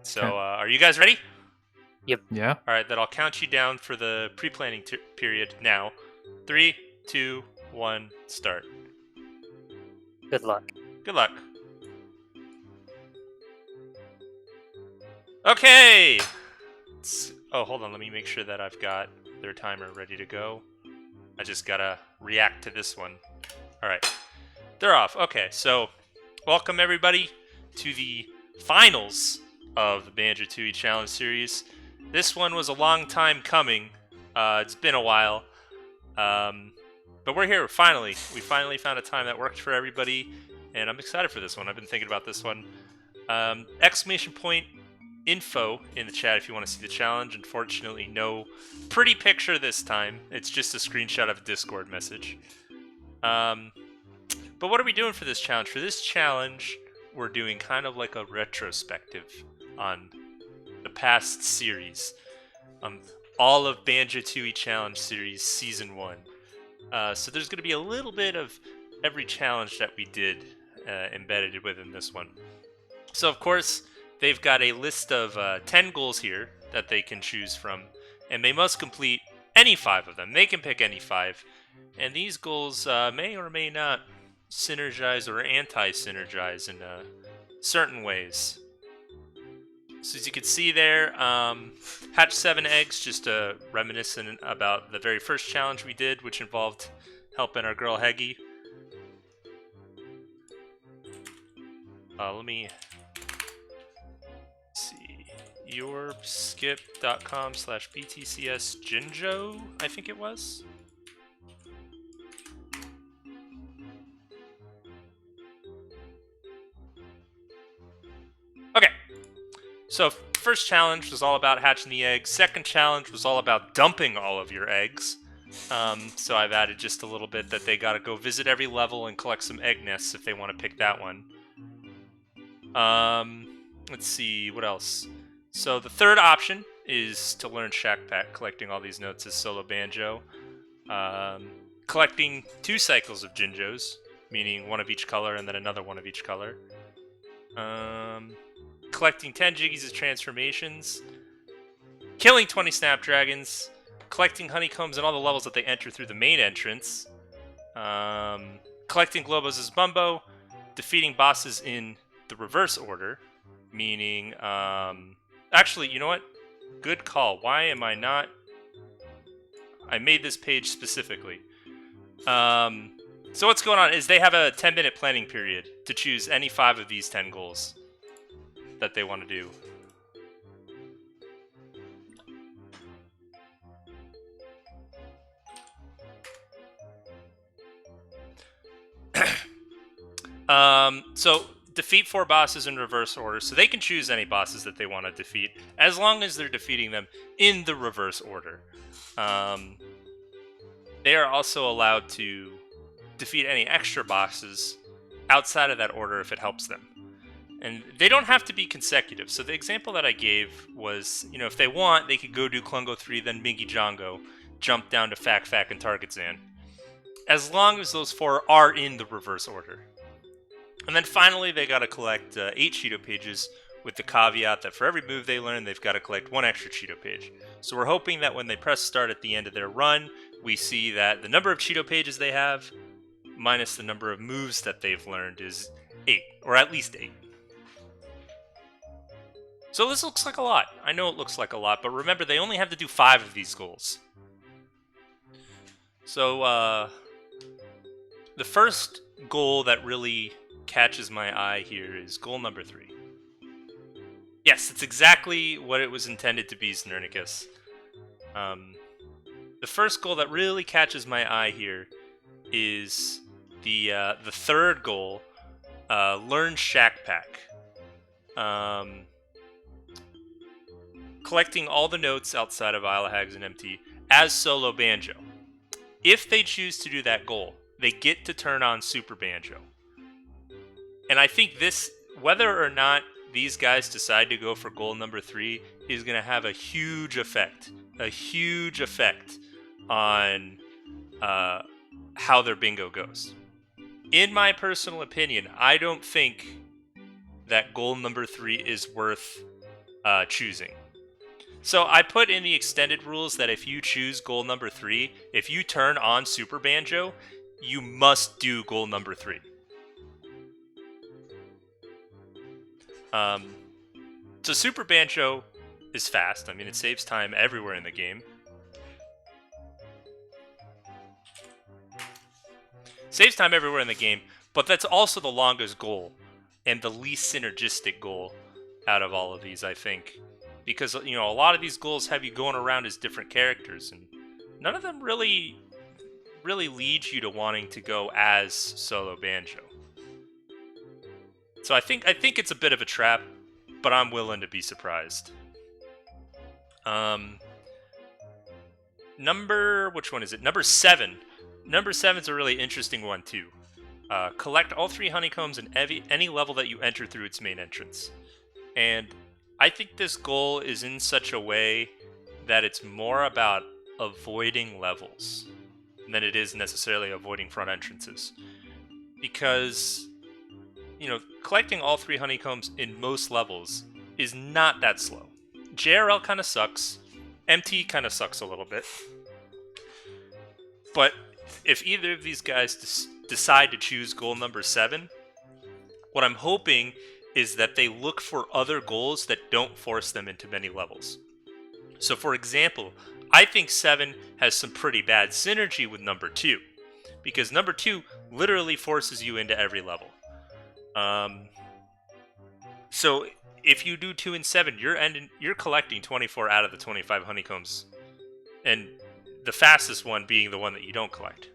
So, are you guys ready? Yep. Yeah. All right, then I'll count you down for the pre-planning period now. 3, 2, 1, start. Good luck. Good luck. Okay. Oh, hold on. Let me make sure that I've got their timer ready to go. I just gotta react to this one. All right. They're off. Okay, so welcome everybody to the finals of the Banjo-Tooie Challenge Series. This one was a long time coming. It's been a while. But we're here, finally. We finally found a time that worked for everybody, and I'm excited for this one. I've been thinking about this one. Exclamation point info in the chat if you want to see the challenge. Unfortunately, no pretty picture this time. It's just a screenshot of a Discord message. But what are we doing for this challenge? For this challenge, we're doing kind of like a retrospective on the past series. All of Banjo-Tooie Challenge Series Season 1. So there's going to be a little bit of every challenge that we did embedded within this one. So, of course, they've got a list of 10 goals here that they can choose from, and they must complete any 5 of them. They can pick any 5, and these goals may or may not synergize or anti-synergize in certain ways. So as you can see there, hatch 7 eggs, just reminiscent about the very first challenge we did, which involved helping our girl Heggy. Let me see. Yourskip.com/BTCS Jinjo, I think it was. Okay. So first challenge was all about hatching the eggs. Second challenge was all about dumping all of your eggs. So I've added just a little bit that they got to go visit every level and collect some egg nests if they want to pick that one. Let's see, what else? So the third option is to learn Shack Pack, collecting all these notes as solo banjo. Collecting 2 cycles of Jinjos, meaning one of each color and then another one of each color. Collecting 10 jiggies as transformations, killing 20 snapdragons, collecting honeycombs in all the levels that they enter through the main entrance, collecting glowbos as Mumbo, defeating bosses in the reverse order, meaning, actually, you know what? Good call. Why am I not? I made this page specifically. So what's going on is they have a 10-minute planning period to choose any 5 of these 10 goals that they want to do. So defeat 4 bosses in reverse order, so they can choose any bosses that they want to defeat, as long as they're defeating them in the reverse order. They are also allowed to defeat any extra bosses outside of that order if it helps them. And they don't have to be consecutive. So the example that I gave was, if they want, they could go do Klungo 3, then Mingy Django, jump down to Fak Fak and Target Zan. As long as those 4 are in the reverse order. And then finally, they got to collect 8 Cheato pages, with the caveat that for every move they learn, they've got to collect 1 extra Cheato page. So we're hoping that when they press start at the end of their run, we see that the number of Cheato pages they have, minus the number of moves that they've learned, is 8, or at least 8. So this looks like a lot. I know it looks like a lot, but remember, they only have to do 5 of these goals. So, the first goal that really catches my eye here is goal number 3. Yes, it's exactly what it was intended to be, Znernicus. The first goal that really catches my eye here is the third goal, learn Shack Pack. Collecting all the notes outside of Isle of Hags and MT as solo banjo. If they choose to do that goal, they get to turn on Super Banjo. And I think this, whether or not these guys decide to go for goal number 3, is going to have a huge effect on how their bingo goes. In my personal opinion, I don't think that goal number 3 is worth choosing. So I put in the extended rules that if you choose goal number 3, if you turn on Super Banjo, you must do goal number 3. So Super Banjo is fast. I mean, it saves time everywhere in the game. Saves time everywhere in the game, but that's also the longest goal and the least synergistic goal out of all of these, I think. Because, you know, a lot of these goals have you going around as different characters, and none of them really lead you to wanting to go as Solo Banjo. So I think it's a bit of a trap, but I'm willing to be surprised. Which one is it? Number 7. Number 7's a really interesting one too. Collect all 3 honeycombs in any level that you enter through its main entrance. And I think this goal is in such a way that it's more about avoiding levels than it is necessarily avoiding front entrances. Because, you know, collecting all 3 honeycombs in most levels is not that slow. JRL kind of sucks. MT kind of sucks a little bit. But if either of these guys decide to choose goal number 7, what I'm hoping is that they look for other goals that don't force them into many levels. So for example, I think 7 has some pretty bad synergy with number 2, because number 2 literally forces you into every level. So if you do 2 and 7, you're collecting 24 out of the 25 honeycombs, and the fastest one being the one that you don't collect.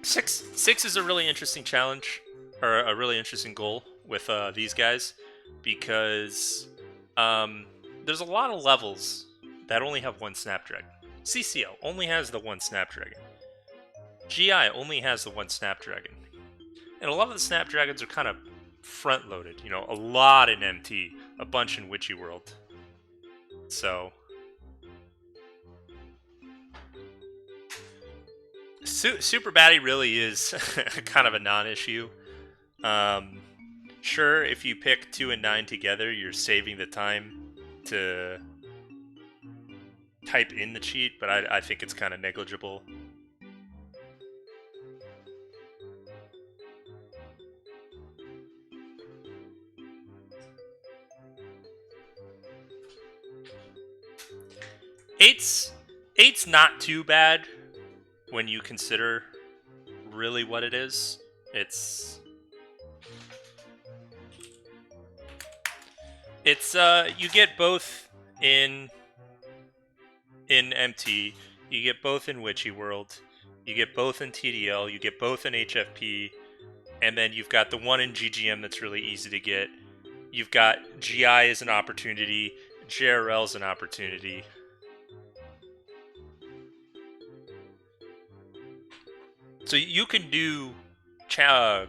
6 is a really interesting challenge, or a really interesting goal with these guys, because there's a lot of levels that only have 1 snapdragon. CCL only has the 1 snapdragon. GI only has the 1 snapdragon. And a lot of the snapdragons are kind of front-loaded. You know, a lot in MT, a bunch in Witchy World. So SUPERBADDY really is kind of a non-issue. Sure, if you pick 2 and 9 together, you're saving the time to type in the cheat, but I think it's kind of negligible. Eight's not too bad when you consider really what it is. It's you get both in MT, you get both in Witchy World, you get both in TDL, you get both in HFP, and then you've got the one in GGM that's really easy to get. You've got GI as an opportunity, JRL as an opportunity. So you can do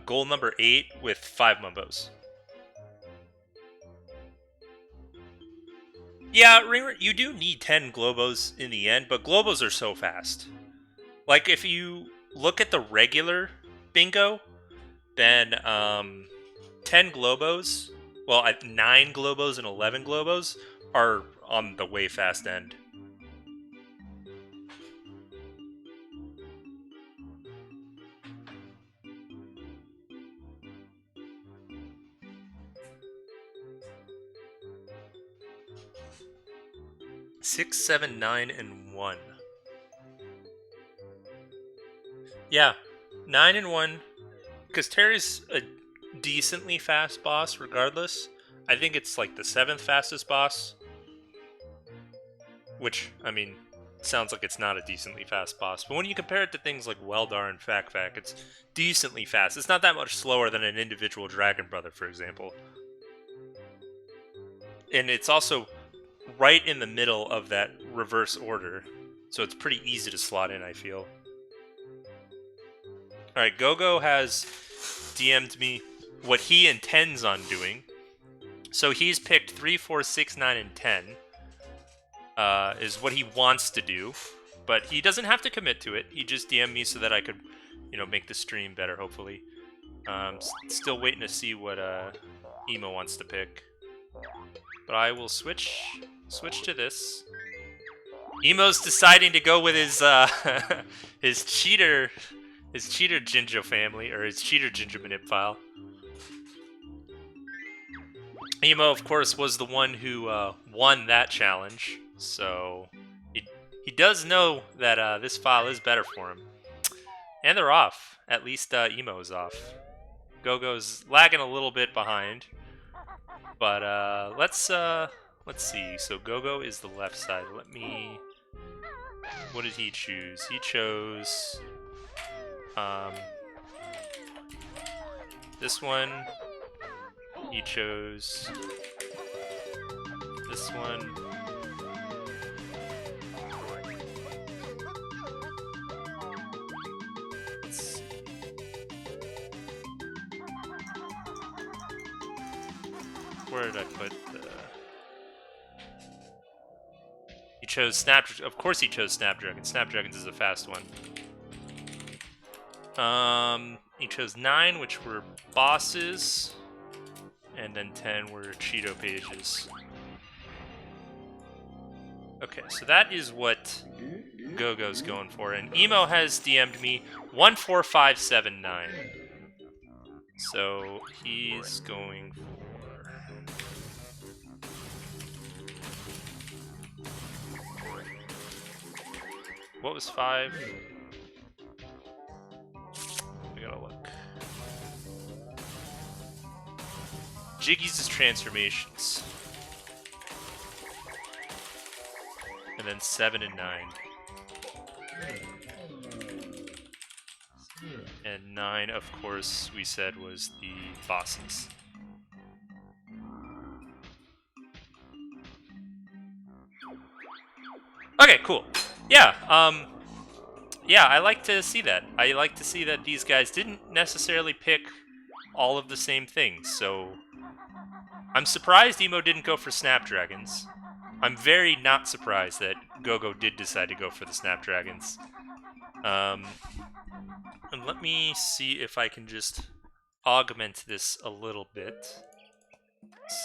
goal number 8 with 5 Mumbos. Yeah, you do need 10 glowbos in the end, but glowbos are so fast. Like, if you look at the regular bingo, then 10 glowbos, well, 9 glowbos and 11 glowbos are on the way fast end. Six, 7, 9, and 1. Yeah, 9 and 1, because Terry's a decently fast boss regardless. I think it's like the 7th fastest boss, which, I mean, sounds like it's not a decently fast boss, but when you compare it to things like Weldar and Fac, it's decently fast. It's not that much slower than an individual Dragon Brother, for example. And it's also right in the middle of that reverse order, so it's pretty easy to slot in, I feel. Alright, Go has DM'd me what he intends on doing. So he's picked 3, 4, 6, 9, and 10 is what he wants to do, but he doesn't have to commit to it. He just DM'd me so that I could, you know, make the stream better, hopefully. Still waiting to see what Emo wants to pick. But I will switch to this. Emo's deciding to go with his his cheater Jinjo family, or his cheater Jinjo manip file. Emo, of course, was the one who won that challenge, so he does know that this file is better for him. And they're off. At least Emo is off. Go-Go's lagging a little bit behind. But let's see. So Go-Go is the left side. Let me... What did he choose? He chose this one. He chose this one. Let's see. Where did I put the... He chose Snapdragons. Of course he chose Snapdragons. Snapdragons is a fast one. He chose 9, which were bosses. And then 10 were cheato pages. Okay, so that is what Go-Go's going for. And Emo has DM'd me 14579. So he's going for... What was 5? I gotta look. Jiggies' transformations. And then 7 and 9. And 9, of course, we said was the bosses. Okay, cool. Yeah, yeah, I like to see that. I like to see that these guys didn't necessarily pick all of the same things, so... I'm surprised Emo didn't go for Snapdragons. I'm very not surprised that Go-Go did decide to go for the Snapdragons. And let me see if I can just augment this a little bit.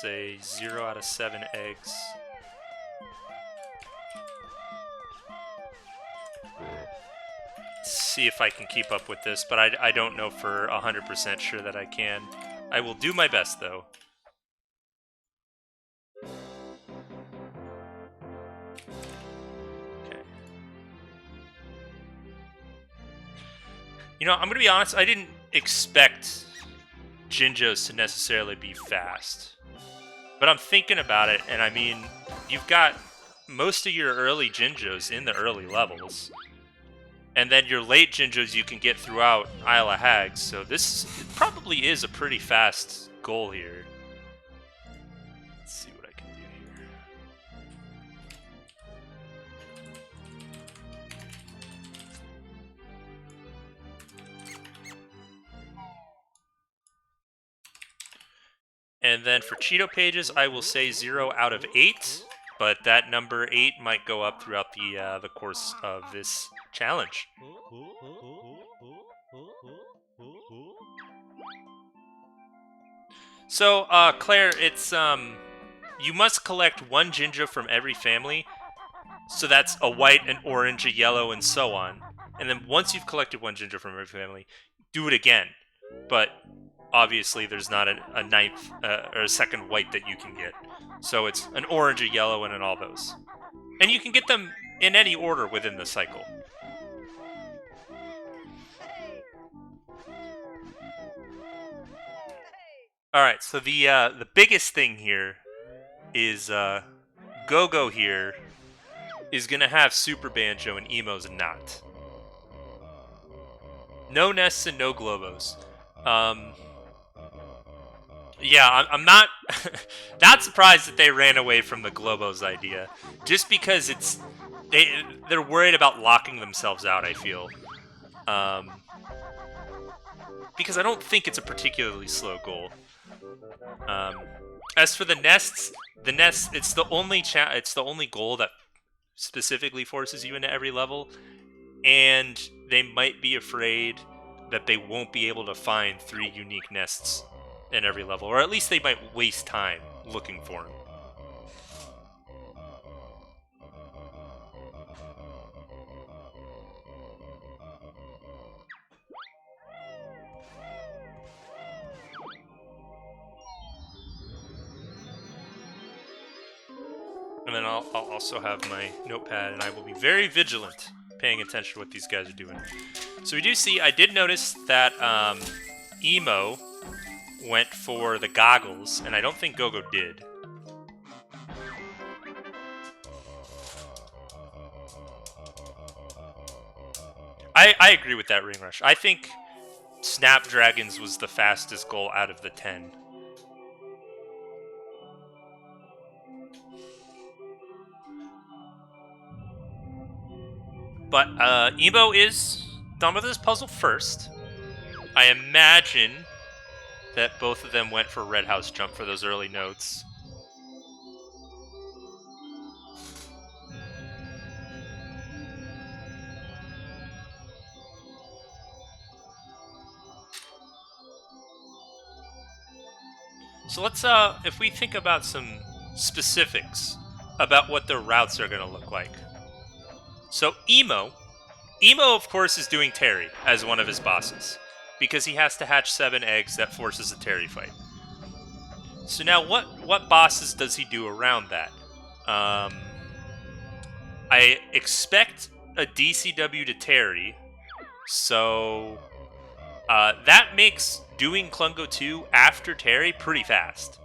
Say 0 out of 7 eggs. See if I can keep up with this, but I don't know for 100% sure that I can. I will do my best, though. Okay. You know, I'm going to be honest, I didn't expect Jinjos to necessarily be fast. But I'm thinking about it, and I mean, you've got most of your early Jinjos in the early levels. And then your late Jinjos you can get throughout Isle of Hags, so this probably is a pretty fast goal here. Let's see what I can do here. And then for cheato pages, I will say 0 out of 8, but that number 8 might go up throughout the course of this challenge. So, Claire, it's, you must collect one Jinjo from every family. So that's a white, an orange, a yellow, and so on. And then once you've collected one Jinjo from every family, do it again. But obviously there's not a ninth, or a second white that you can get. So it's an orange, a yellow, and an all those. And you can get them in any order within the cycle. Alright, so the biggest thing here is Go-Go here is gonna have SUPERBANJO and Emo's not. No nests and no glowbos. Yeah, I'm not not surprised that they ran away from the glowbos idea, just because they're worried about locking themselves out. I feel, because I don't think it's a particularly slow goal. As for the nests, it's the only goal that specifically forces you into every level, and they might be afraid that they won't be able to find 3 unique nests in every level, or at least they might waste time looking for him. And then I'll also have my notepad, and I will be very vigilant paying attention to what these guys are doing. So we do see, I did notice that Emo went for the goggles, and I don't think Go-Go did. I agree with that, Ring Rush. I think Snapdragons was the fastest goal out of the 10. But Emo is done with this puzzle first. I imagine that both of them went for Red House Jump for those early notes. So let's, if we think about some specifics about what their routes are going to look like. So Emo, of course, is doing Terry as one of his bosses, because he has to hatch 7 eggs that forces a Terry fight. So now, what bosses does he do around that? I expect a DCW to Terry, so that makes doing Klungo 2 after Terry pretty fast.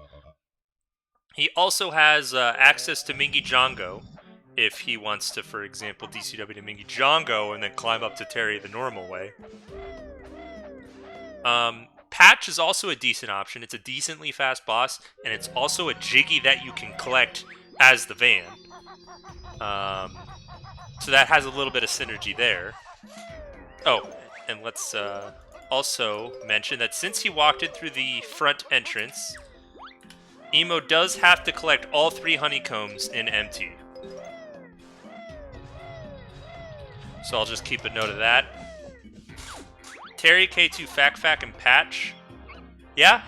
He also has access to Mingy Jongo, if he wants to, for example, DCW to Mingy Jongo and then climb up to Terry the normal way. Patch is also a decent option. It's a decently fast boss, and it's also a Jiggy that you can collect as the van. So that has a little bit of synergy there. Oh, and let's also mention that since he walked in through the front entrance, Emo does have to collect all 3 honeycombs in MT. So I'll just keep a note of that. Terry, K2, Fac, and Patch. Yeah,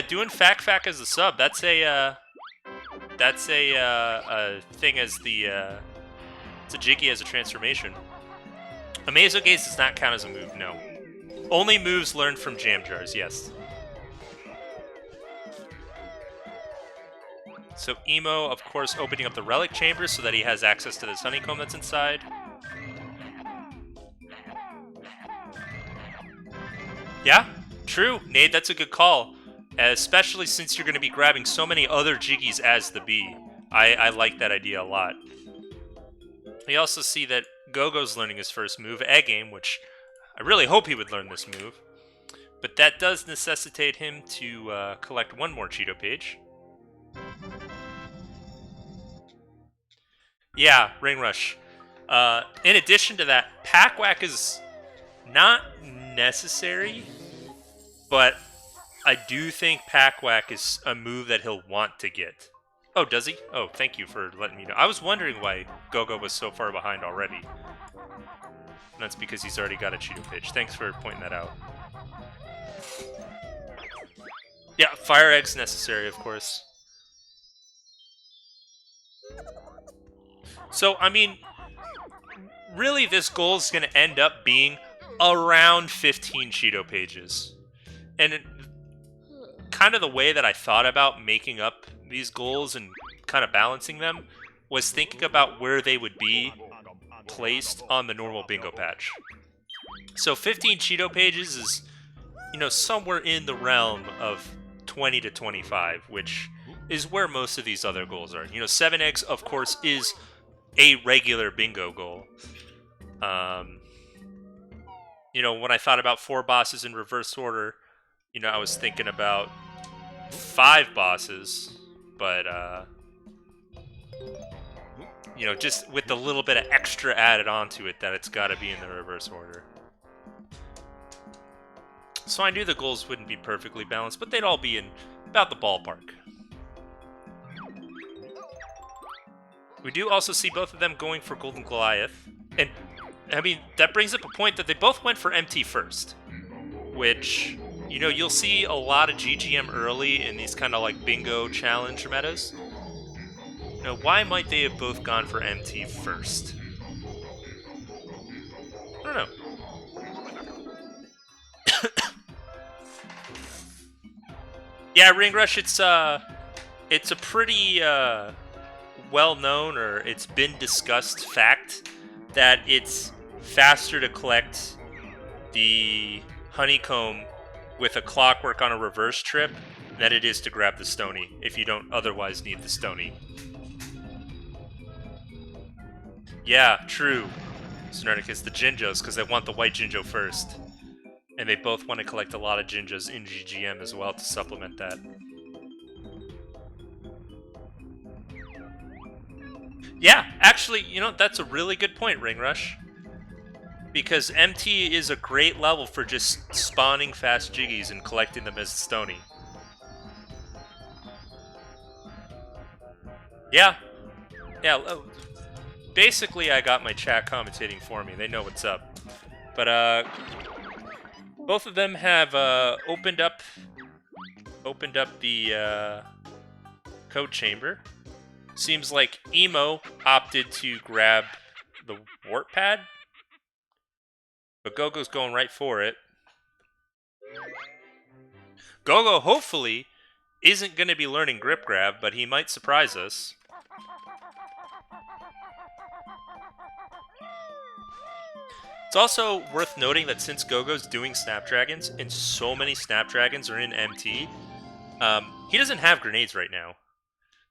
doing Fac as a sub. That's a thing as the it's a Jiggy as a transformation. Amazo Gaze does not count as a move. No, only moves learned from Jamjars. Yes. So Emo, of course, opening up the relic chamber so that he has access to this honeycomb that's inside. Yeah, true. Nate, that's a good call. Especially since you're going to be grabbing so many other Jiggies as the bee. I like that idea a lot. We also see that Go-Go's learning his first move, Egg Aim, which I really hope he would learn this move. But that does necessitate him to collect one more Cheato page. Yeah, Ring Rush. In addition to that, Pack Whack is not necessary, but I do think Pack Whack is a move that he'll want to get. Oh, does he? Oh, thank you for letting me know. I was wondering why Go-Go was so far behind already. And that's because he's already got a Cheato pitch. Thanks for pointing that out. Yeah, Fire Egg's necessary, of course. So, I mean, really this goal is going to end up being around 15 Cheato pages. And kind of the way that I thought about making up these goals and kind of balancing them was thinking about where they would be placed on the normal bingo patch. So 15 Cheato pages is, you know, somewhere in the realm of 20 to 25, which is where most of these other goals are. You know, 7 eggs, of course, is a regular bingo goal. You know, when I thought about 4 bosses in reverse order, you know, I was thinking about 5 bosses, but, you know, just with a little bit of extra added onto it that it's got to be in the reverse order. So I knew the goals wouldn't be perfectly balanced, but they'd all be in about the ballpark. We do also see both of them going for Golden Goliath. And, I mean, that brings up a point that they both went for MT first. Which You know, you'll see a lot of GGM early in these kind of like bingo challenge metas. Now, why might they have both gone for MT first? I don't know. Yeah, Ring Rush, it's a pretty well-known, or it's been discussed fact that it's faster to collect the honeycomb with a clockwork on a reverse trip than it is to grab the stony if you don't otherwise need the stony. Yeah, true. Snerticus, the Jinjos, because they want the white Jinjo first. And they both want to collect a lot of Jinjos in GGM as well to supplement that. Yeah, actually, you know, that's a really good point, Ring Rush. Because MT is a great level for just spawning fast jiggies and collecting them as stony. Yeah. Yeah, basically I got my chat commentating for me. They know what's up. But, both of them have, opened up the, code chamber. Seems like Emo opted to grab the warp pad. But Gogo's going right for it. Gogo, hopefully, isn't going to be learning grip grab, but he might surprise us. It's also worth noting that since Gogo's doing Snapdragons, and so many Snapdragons are in MT, he doesn't have grenades right now.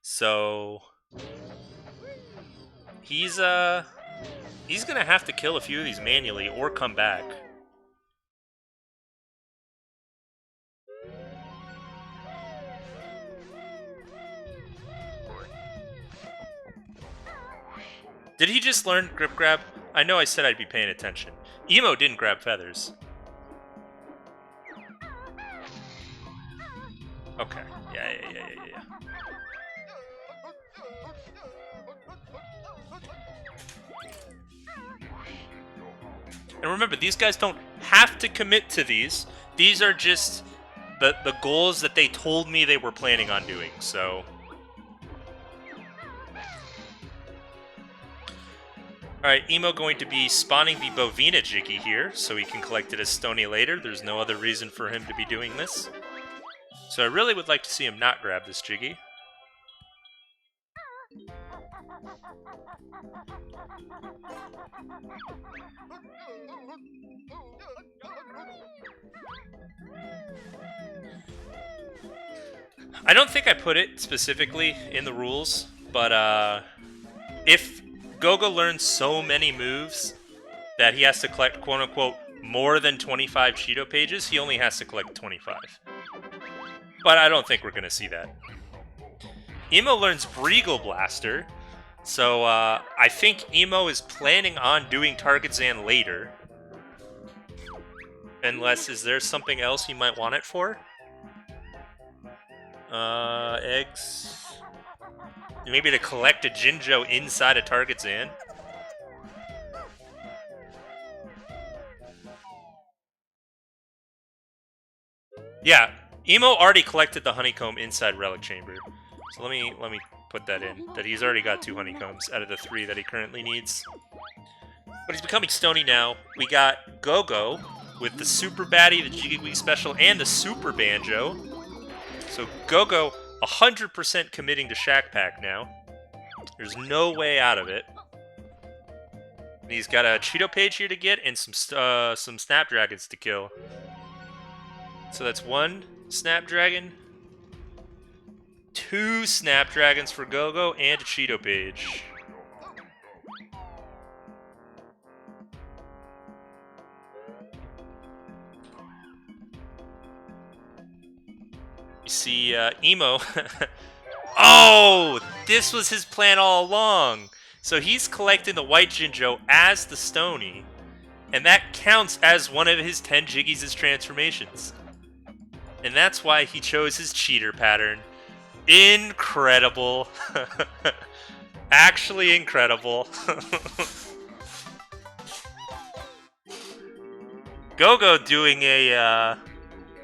So he's gonna have to kill a few of these manually or come back. Did he just learn grip grab? I know I said I'd be paying attention. Emo didn't grab feathers. Okay. Yeah. And remember, these guys don't have to commit to these. These are just the goals that they told me they were planning on doing, so... Alright, Emo going to be spawning the Bovina Jiggy here, so he can collect it as Stony later. There's no other reason for him to be doing this. So I really would like to see him not grab this Jiggy. I don't think I put it specifically in the rules, but if Gogo learns so many moves that he has to collect, quote-unquote, more than 25 Cheato pages, he only has to collect 25. But I don't think we're going to see that. Emo learns Breagle Blaster, so I think Emo is planning on doing Target Zan later. Unless, is there something else he might want it for? Eggs... Maybe to collect a Jinjo inside a Target Zan. Yeah, Emo already collected the honeycomb inside Relic Chamber. So let me put that in. That he's already got 2 honeycombs out of the 3 that he currently needs. But he's becoming Stony now. We got Gogo with the SUPERBADDY, the Jiggy Special, and the SUPERBANJO. So Gogo 100% committing to Shack Pack now. There's no way out of it. And he's got a Cheato page here to get and some Snapdragons to kill. So that's 1 Snapdragon, 2 Snapdragons for Gogo, and a Cheato page. You see, Emo... Oh! This was his plan all along! So he's collecting the white Jinjo as the Stony, and that counts as one of his 10 Jiggies' transformations. And that's why he chose his cheater pattern. Incredible. Actually incredible. Gogo doing a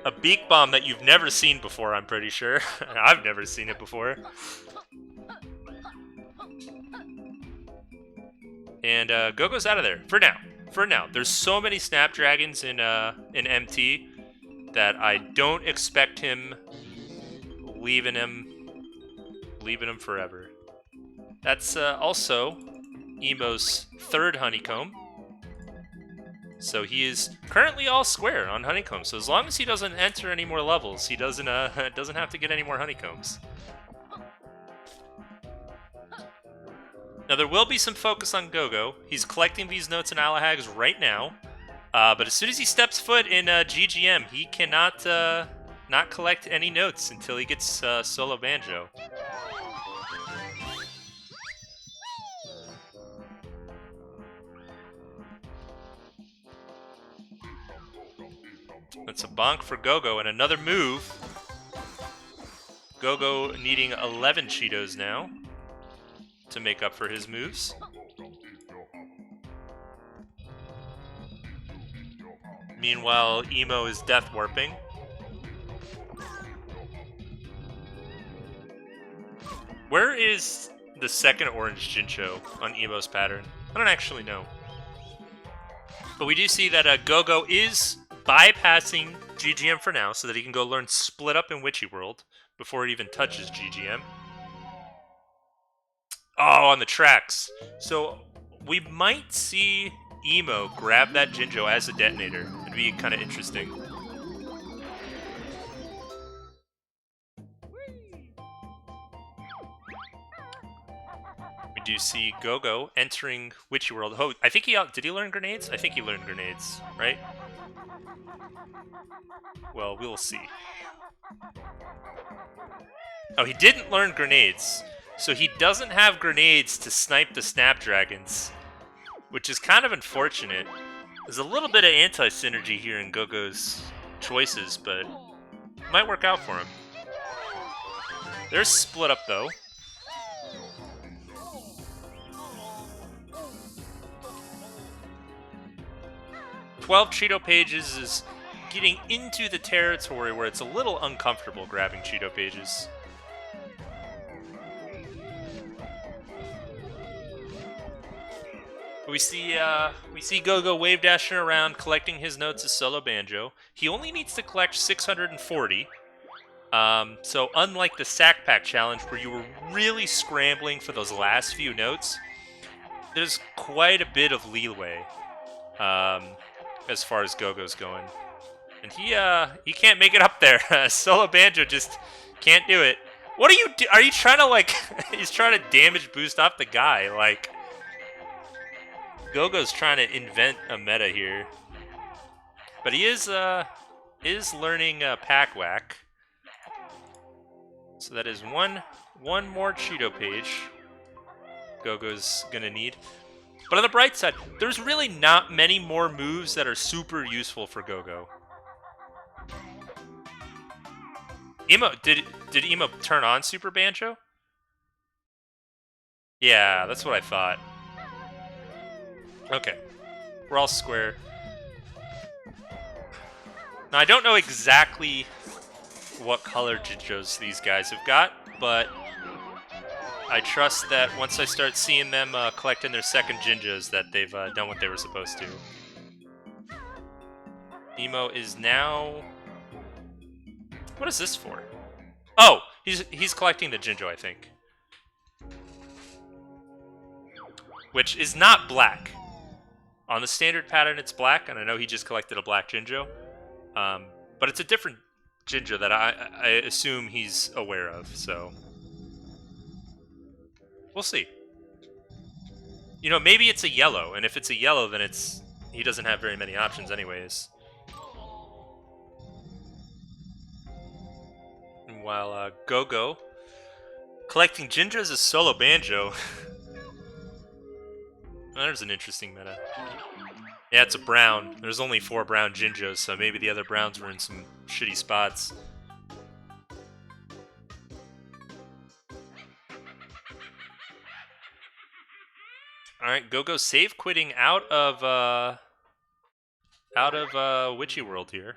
a beak bomb that you've never seen before, I'm pretty sure. I've never seen it before. And Go-Go's out of there for now. For now, there's so many snapdragons in MT that I don't expect him leaving him forever. That's also Emo's third honeycomb. So he is currently all square on honeycombs. So as long as he doesn't enter any more levels, he doesn't have to get any more honeycombs. Now there will be some focus on Go-Go. He's collecting these notes in Alahags right now. But as soon as he steps foot in GGM, he cannot not collect any notes until he gets solo banjo. That's a bonk for Go-Go, and another move. Go-Go needing 11 Cheetos now to make up for his moves. Meanwhile, Emo is death warping. Where is the second orange Jinjo on Emo's pattern? I don't actually know. But we do see that Go-Go is bypassing GGM for now so that he can go learn Split Up in Witchy World before it even touches GGM. Oh, on the tracks. So we might see Emo grab that Jinjo as a detonator. It'd be kind of interesting. We do see Go-Go entering Witchy World. Oh, I think did he learn grenades? I think he learned grenades, right? Well, we'll see. Oh, he didn't learn grenades. So he doesn't have grenades to snipe the snapdragons, which is kind of unfortunate. There's a little bit of anti-synergy here in Go-Go's choices, but it might work out for him. There's Split Up, though. "12 Cheato pages" is getting into the territory where it's a little uncomfortable grabbing Cheato pages. We see Go-Go wave dashing around, collecting his notes as solo banjo. He only needs to collect 640. So unlike the sack pack challenge where you were really scrambling for those last few notes, there's quite a bit of leeway as far as Go-Go's going. And he can't make it up there. Solo banjo just can't do it. What are you do? Are you trying to like? He's trying to damage boost off the guy. Like Go-Go's trying to invent a meta here, but he is learning pack whack. So that is one more Cheato page Go-Go's gonna need. But on the bright side, there's really not many more moves that are super useful for Go-Go. Emo, did Emo turn on Super Banjo? Yeah, that's what I thought. Okay, we're all square. Now I don't know exactly what color Jinjos these guys have got, but I trust that once I start seeing them collecting their second Jinjos that they've done what they were supposed to. Emo is now... What is this for? Oh, he's collecting the Jinjo, I think. Which is not black. On the standard pattern, it's black, and I know he just collected a black Jinjo. But it's a different Jinjo that I assume he's aware of, so... We'll see. You know, maybe it's a yellow, and if it's a yellow, then he doesn't have very many options anyways. And while Go-Go collecting Jinjos as solo banjo. There's an interesting meta. Yeah, it's a brown. There's only 4 brown Jinjos, so maybe the other browns were in some shitty spots. Alright, Go-Go save quitting out of Witchy World here.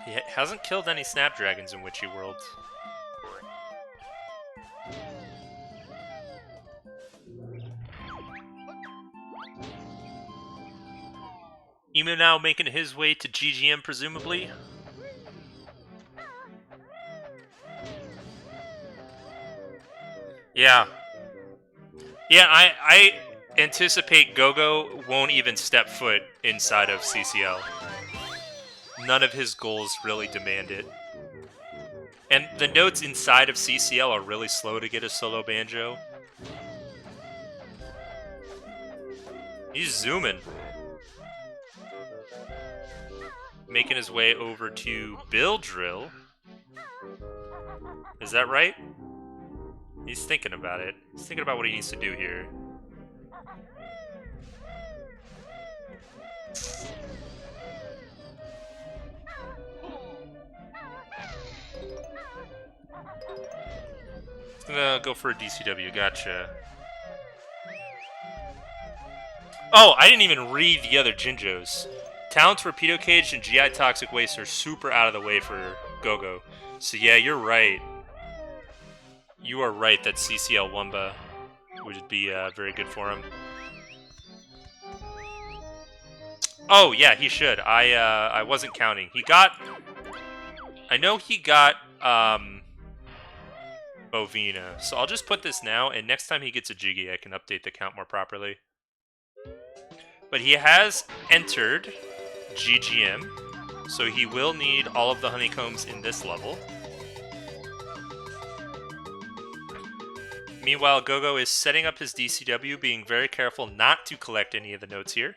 He hasn't killed any snapdragons in Witchy World. Emu now making his way to GGM, presumably. Yeah. Yeah, I anticipate Go-Go won't even step foot inside of CCL. None of his goals really demand it. And the notes inside of CCL are really slow to get a solo banjo. He's zooming. Making his way over to Bill Drill. Is that right? He's thinking about it. He's thinking about what he needs to do here. He's gonna go for a DCW, gotcha. Oh, I didn't even read the other Jinjos. Talent Torpedo Cage and GI Toxic Waste are super out of the way for Go-Go. So yeah, you're right. You are right that CCL Wumba would be very good for him. Oh yeah, he should. I wasn't counting. He got. I know he got Bovina. So I'll just put this now, and next time he gets a Jiggy, I can update the count more properly. But he has entered GGM, so he will need all of the honeycombs in this level. Meanwhile, Go-Go is setting up his DCW, being very careful not to collect any of the notes here.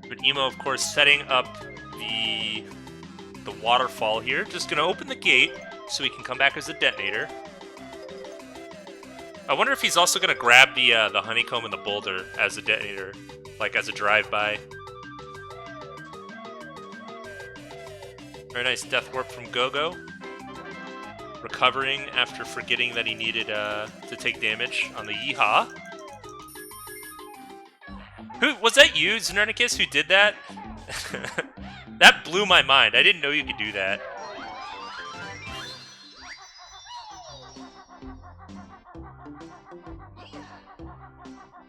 But Emo, of course, setting up the waterfall here. Just going to open the gate so he can come back as a detonator. I wonder if he's also going to grab the honeycomb and the boulder as a detonator, like as a drive-by. Very nice death warp from Go-Go. Recovering after forgetting that he needed to take damage on the Yeehaw. Who was that? You, Xernicus, who did that? That blew my mind. I didn't know you could do that.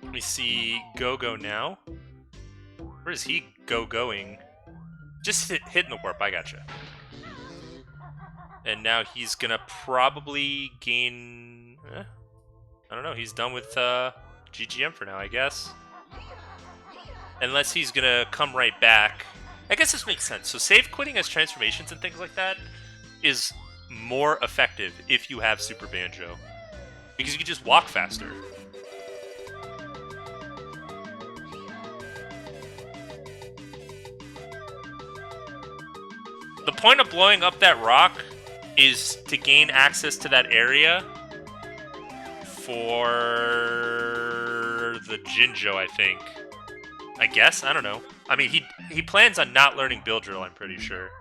Let me see Go-Go now. Where is he going? Just hitting the warp, I gotcha. And now he's gonna probably gain... I don't know, he's done with GGM for now, I guess. Unless he's gonna come right back. I guess this makes sense. So save quitting as transformations and things like that is more effective if you have Super Banjo. Because you can just walk faster. The point of blowing up that rock is to gain access to that area for the Jinjo, I think. I guess? I don't know. I mean, he plans on not learning Bill Drill, I'm pretty sure.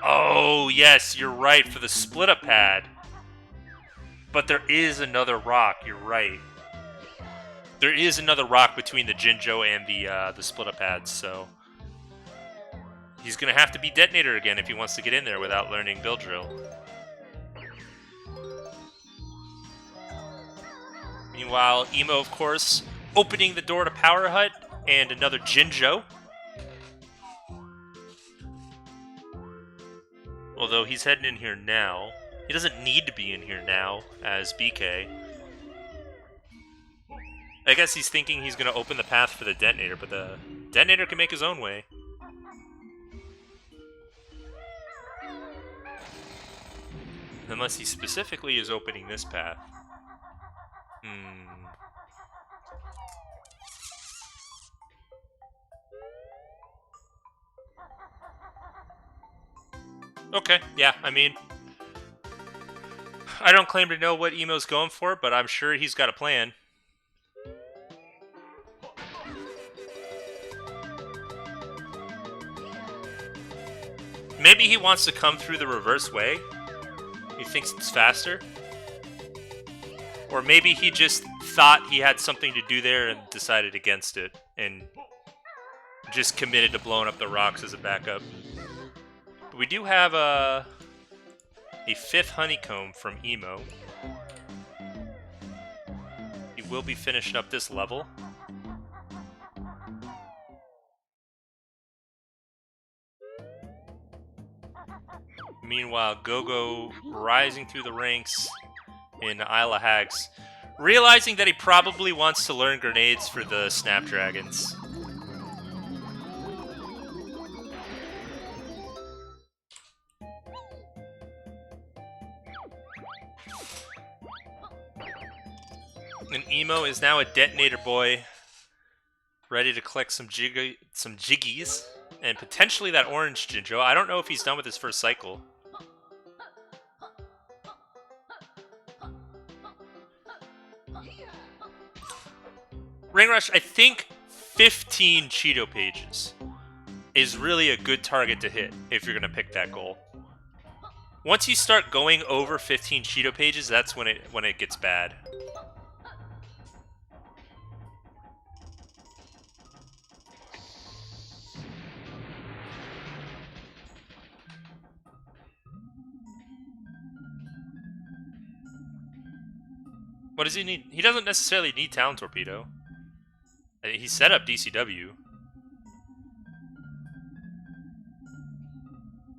Oh, yes, you're right, for the split-up pad. But there is another rock, you're right. There is another rock between the Jinjo and the split-up pads, so... He's gonna have to be Detonator again if he wants to get in there without learning Bill Drill. Meanwhile, Emo, of course, opening the door to Power Hut and another Jinjo. Although he's heading in here now. He doesn't need to be in here now as BK. I guess he's thinking he's going to open the path for the Detonator, but the Detonator can make his own way. Unless he specifically is opening this path. Okay, yeah, I mean... I don't claim to know what Emo's going for, but I'm sure he's got a plan. Maybe he wants to come through the reverse way. He thinks it's faster. Or maybe he just thought he had something to do there and decided against it. And just committed to blowing up the rocks as a backup. But we do have a 5th honeycomb from Emo. He will be finishing up this level. Meanwhile, Go-Go rising through the ranks in Isle of Hags, realizing that he probably wants to learn grenades for the snapdragons. And Emo is now a detonator boy, ready to collect some jiggies, and potentially that orange Jinjo. I don't know if he's done with his first cycle. Ring Rush, I think 15 Cheato pages is really a good target to hit if you're going to pick that goal. Once you start going over 15 Cheato pages, that's when it gets bad. What does he need? He doesn't necessarily need Talon Torpedo. He set up DCW.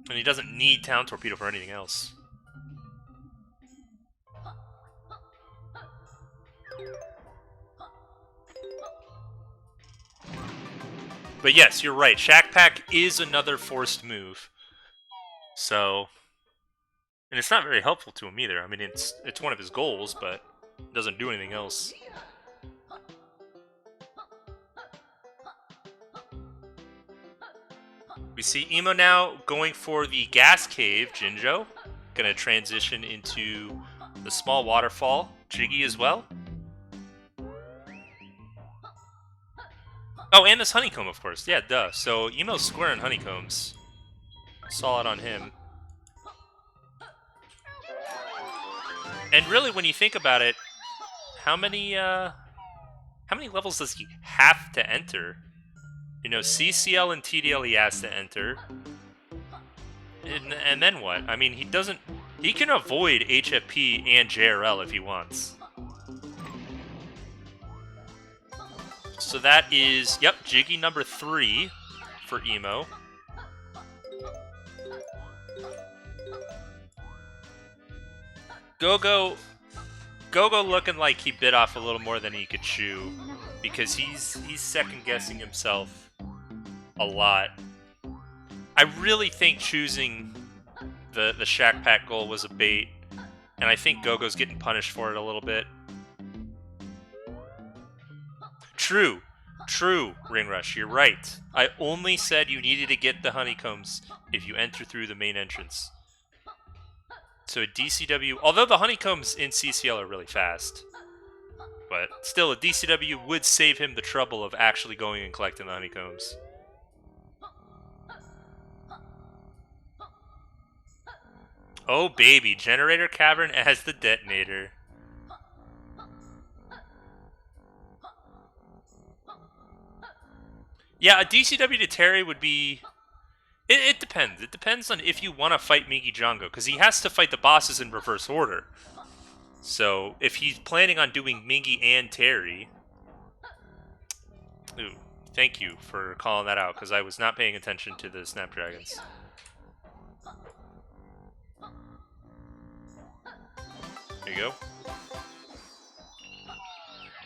And he doesn't need Talon Torpedo for anything else. But yes, you're right. Shack Pack is another forced move. So... And it's not very helpful to him either. I mean, it's one of his goals, but it doesn't do anything else. We see Emo now going for the Gas Cave, Jinjo. Gonna transition into the small waterfall. Jiggy as well. Oh, and this honeycomb, of course. Yeah, duh. So Emo's squaring honeycombs. Solid on him. And really, when you think about it, how many levels does he have to enter? You know, CCL and TDL he has to enter. And then what? I mean, he can avoid HFP and JRL if he wants. So that is, yep, Jiggy number 3 for Emo. Go-Go looking like he bit off a little more than he could chew, because he's second-guessing himself a lot. I really think choosing the Shack Pack goal was a bait, and I think Go-Go's getting punished for it a little bit. True, Ring Rush, you're right. I only said you needed to get the honeycombs if you enter through the main entrance. So a DCW, although the honeycombs in CCL are really fast, but still a DCW would save him the trouble of actually going and collecting the honeycombs. Oh baby, Generator Cavern as the detonator. Yeah, a DCW to Terry would be... It depends. It depends on if you want to fight Mingy Django, because he has to fight the bosses in reverse order. So, if he's planning on doing Mingy and Terry... Ooh, thank you for calling that out, because I was not paying attention to the Snapdragons. There you go.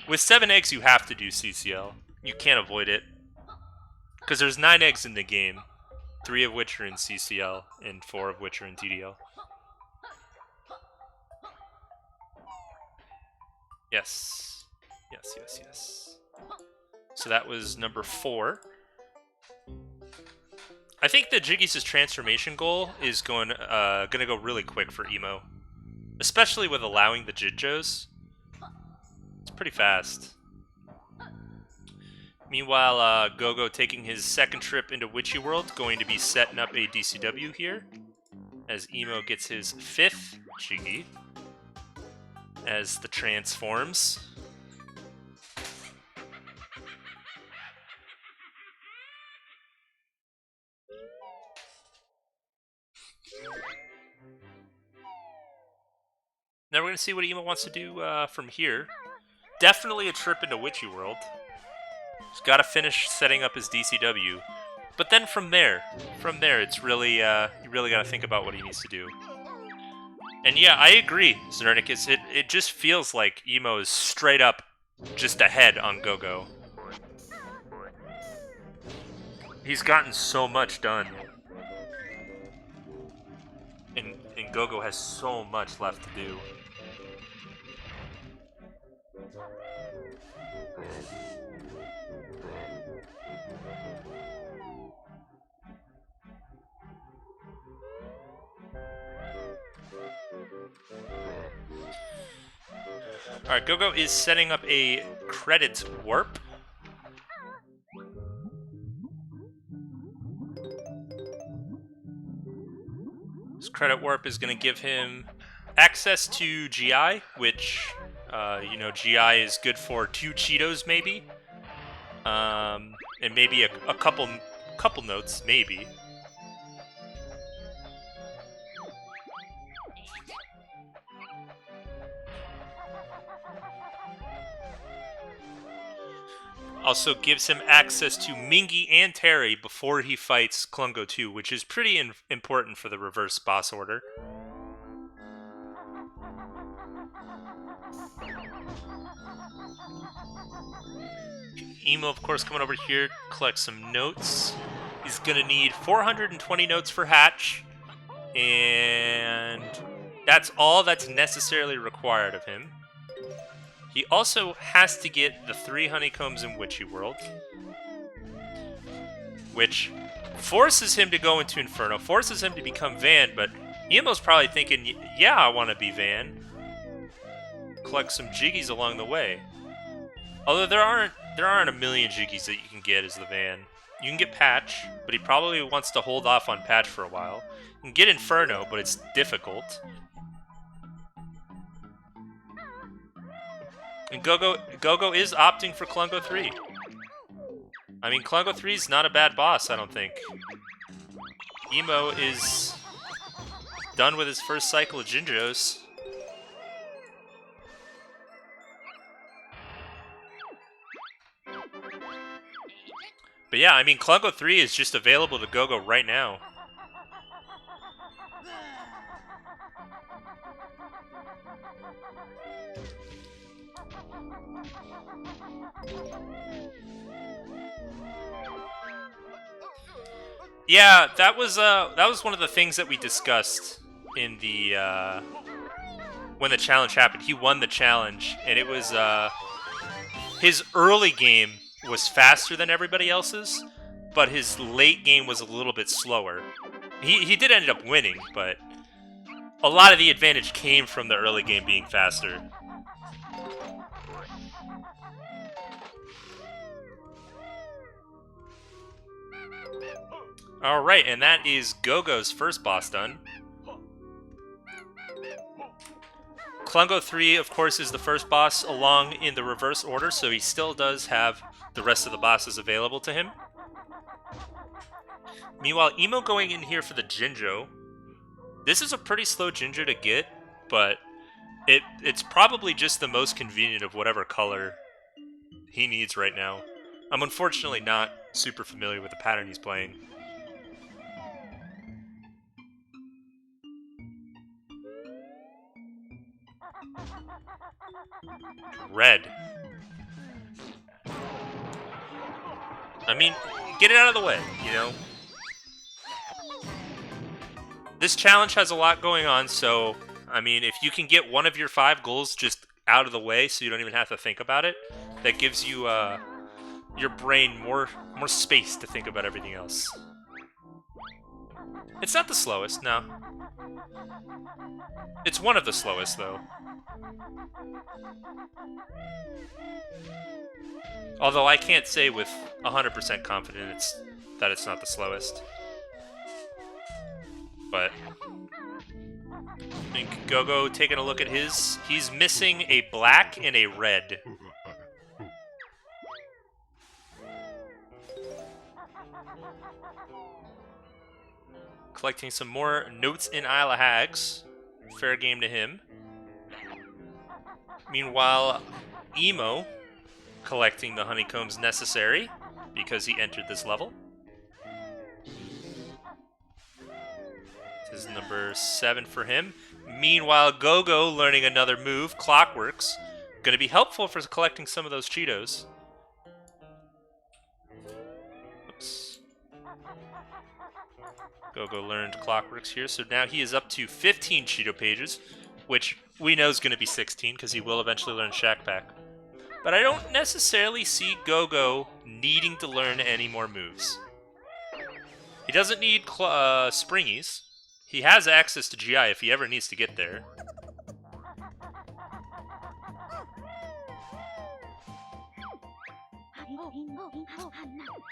With 7 eggs, you have to do CCL. You can't avoid it. Because there's 9 eggs in the game. 3 of which are in CCL, and 4 of which are in TDL. Yes. Yes. So that was number 4. I think the Jiggies' transformation goal is gonna go really quick for Emo. Especially with allowing the Jinjos. It's pretty fast. Meanwhile, Go-Go taking his second trip into Witchy World, going to be setting up a DCW here, as Emo gets his 5th Jiggy, as the transforms. Now we're going to see what Emo wants to do from here. Definitely a trip into Witchy World. He's got to finish setting up his DCW. But then from there, it's really, you really got to think about what he needs to do. And yeah, I agree, Zernicus. It just feels like Emo is straight up just ahead on Go-Go. He's gotten so much done. And Go-Go has so much left to do. Alright, Go-Go is setting up a credit warp. This credit warp is going to give him access to GI, which, you know, GI is good for 2 Cheetos, maybe. And maybe a couple notes, maybe. Also gives him access to Mingy and Terry before he fights Klungo 2, which is pretty important for the reverse boss order. Emo, of course, coming over here, collect some notes. He's gonna need 420 notes for Hatch, and that's all that's necessarily required of him. He also has to get the 3 honeycombs in Witchy World, which forces him to go into Inferno, forces him to become Van, but Emo's probably thinking, yeah, I want to be Van. Collect some jiggies along the way. Although there aren't a million jiggies that you can get as the Van. You can get Patch, but he probably wants to hold off on Patch for a while. You can get Inferno, but it's difficult. And Go-Go is opting for Klungo 3. I mean, Klungo 3 is not a bad boss, I don't think. Emo is done with his first cycle of Jinjos. But yeah, I mean, Klungo 3 is just available to Go-Go right now. Yeah, that was one of the things that we discussed in the when the challenge happened. He won the challenge, and it was his early game was faster than everybody else's, but his late game was a little bit slower. He did end up winning, but a lot of the advantage came from the early game being faster. Alright, and that is Go-Go's first boss done. Klungo 3, of course, is the first boss along in the reverse order, so he still does have the rest of the bosses available to him. Meanwhile, Emo going in here for the Jinjo. This is a pretty slow Jinjo to get, but it's probably just the most convenient of whatever color he needs right now. I'm unfortunately not super familiar with the pattern he's playing. Red. I mean, get it out of the way, you know? This challenge has a lot going on, so, I mean, if you can get one of your 5 goals just out of the way so you don't even have to think about it, that gives you, your brain more space to think about everything else. It's not the slowest, no. It's one of the slowest, though. Although I can't say with 100% confidence that it's not the slowest. But I think Go-Go taking a look at his. He's missing a black and a red. Collecting some more notes in Isle of Hags. Fair game to him. Meanwhile, Emo collecting the honeycombs necessary because he entered this level. This is number 7 for him. Meanwhile, Go-Go learning another move, Clockworks. Going to be helpful for collecting some of those Cheetos. Oops. Go-Go learned Clockworks here, so now he is up to 15 Cheeto pages, which we know is going to be 16 because he will eventually learn Shack Pack. But I don't necessarily see Go-Go needing to learn any more moves. He doesn't need Springies. He has access to GI if he ever needs to get there.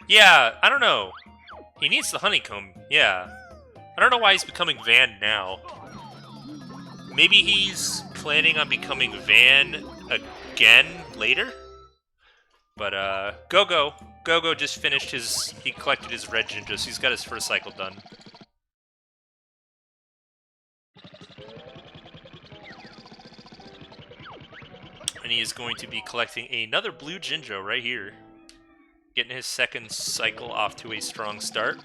Yeah, I don't know. He needs the honeycomb, yeah. I don't know why he's becoming Van now. Maybe he's planning on becoming Van again later? But, Go-Go. Go-Go just finished his... He collected his red Jinjo, so he's got his first cycle done. And he is going to be collecting another blue Jinjo right here. Getting his second cycle off to a strong start.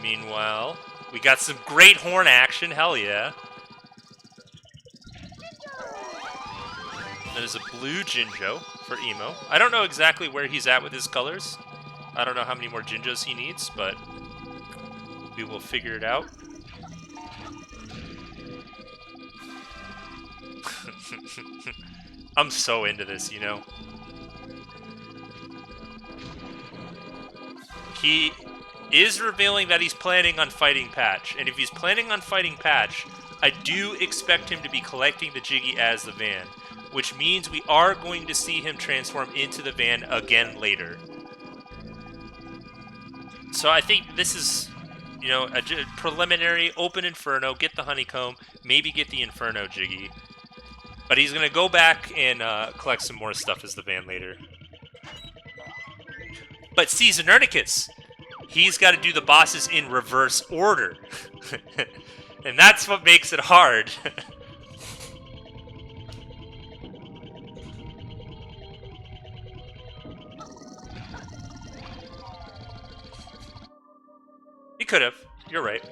Meanwhile, we got some great horn action, hell yeah. That is a blue Jinjo for Emo. I don't know exactly where he's at with his colors. I don't know how many more Jinjos he needs, but we will figure it out. I'm so into this, you know. He is revealing that he's planning on fighting Patch, and if he's planning on fighting Patch, I do expect him to be collecting the Jiggy as the Van, which means we are going to see him transform into the Van again later. So I think this is, you know, a preliminary open Inferno, get the Honeycomb, maybe get the Inferno Jiggy. But he's going to go back and collect some more stuff as the Van later. But Seasonernicus, he's got to do the bosses in reverse order. And that's what makes it hard. He could have. You're right.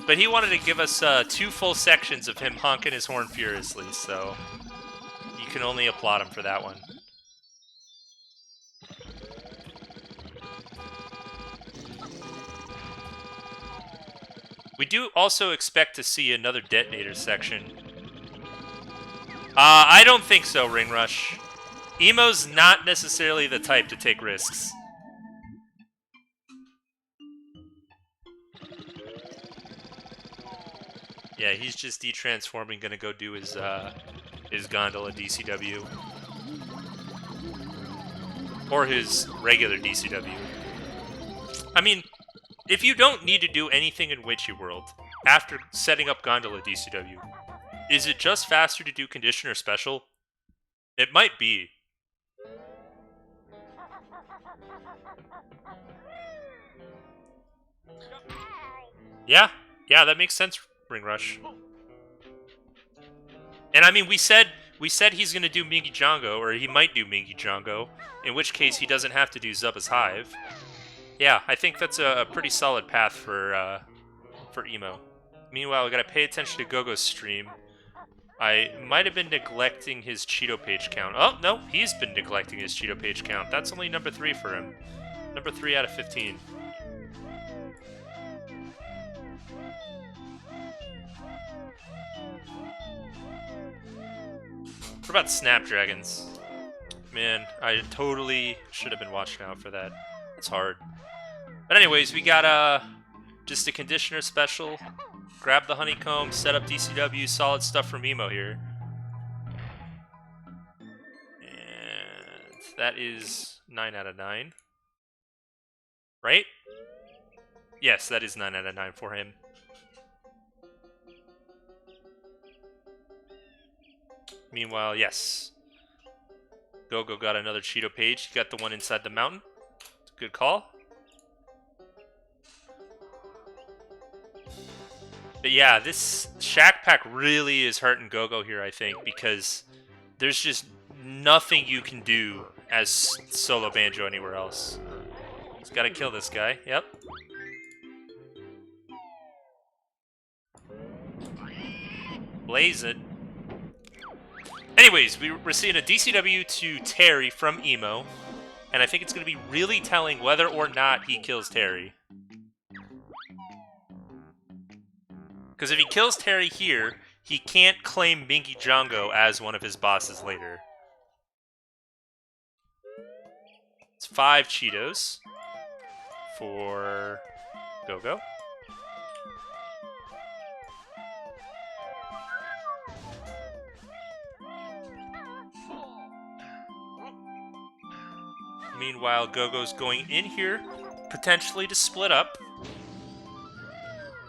But he wanted to give us 2 full sections of him honking his horn furiously, so you can only applaud him for that one. We do also expect to see another detonator section. I don't think so, Ring Rush. Emo's not necessarily the type to take risks. Yeah, he's just de-transforming, gonna go do his gondola DCW. Or his regular DCW. I mean, if you don't need to do anything in Witchy World after setting up gondola DCW, is it just faster to do Conditioner Special? It might be. Yeah, that makes sense, Ring Rush. And I mean, we said he's gonna do Mingy Django, or he might do Mingy Django, in which case he doesn't have to do Zubba's Hive. Yeah, I think that's a pretty solid path for Emo. Meanwhile, we gotta pay attention to Go-Go's stream. I might have been neglecting his Cheeto page count. Oh, no, he's been neglecting his Cheeto page count. That's only number 3 for him. Number 3 out of 15. What about snapdragons? Man, I totally should have been watching out for that. It's hard. But anyways, we got just a conditioner special. Grab the honeycomb, set up DCW, solid stuff from Emo here. And that is 9 out of 9. Right? Yes, that is 9 out of 9 for him. Meanwhile, yes. Go-Go got another Cheeto page. He got the one inside the mountain. Good call. But yeah, this Shack Pack really is hurting Go-Go here, I think, because there's just nothing you can do as solo Banjo anywhere else. He's got to kill this guy. Yep. Blaze it. Anyways, we're seeing a DCW to Terry from Emo, and I think it's going to be really telling whether or not he kills Terry. Because if he kills Terry here, he can't claim Binky Django as one of his bosses later. It's 5 Cheetos for Go-Go. Meanwhile, Go-Go's going in here, potentially to split up.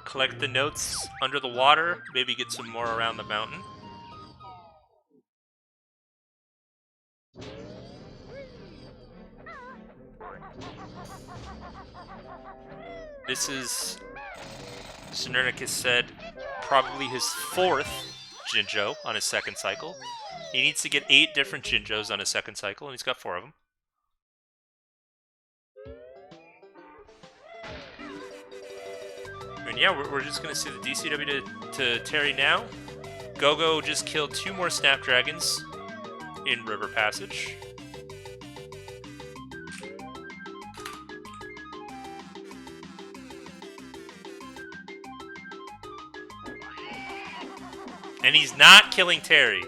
Collect the notes under the water, maybe get some more around the mountain. This is, Snernicus said, probably his 4th Jinjo on his 2nd cycle. He needs to get 8 different Jinjos on his 2nd cycle, and he's got 4 of them. And yeah, we're just going to see the DCW to Terry now. Go-Go just killed 2 more snapdragons in River Passage. And he's not killing Terry.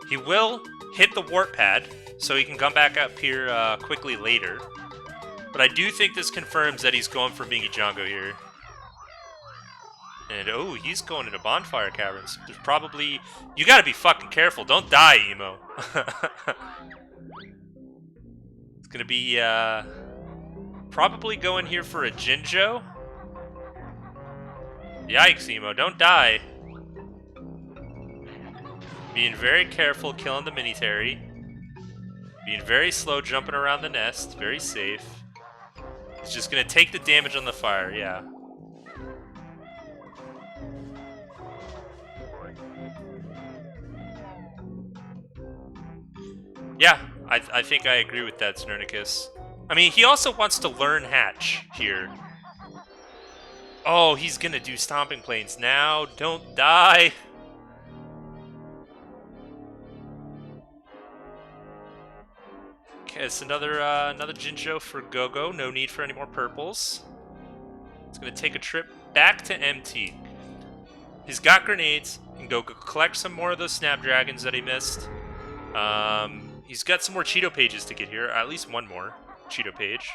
He will hit the warp pad, so he can come back up here quickly later. But I do think this confirms that he's going for Binky Django here. And, oh, he's going into Bonfire Caverns. There's probably... You gotta be fucking careful. Don't die, Emo. It's gonna be, probably going here for a Jinjo. Yikes, Emo. Don't die. Being very careful, killing the mini-Terry. Being very slow, jumping around the nest. Very safe. He's just gonna take the damage on the fire, yeah. Yeah, I think I agree with that, Snernicus. I mean, he also wants to learn Hatch here. Oh, he's gonna do Stomping Plains now. Don't die. Okay, it's another Jinjo for Go-Go. No need for any more purples. It's gonna take a trip back to MT. He's got grenades. Can go collect some more of those snapdragons that he missed. He's got some more Cheeto pages to get here. At least one more Cheeto page.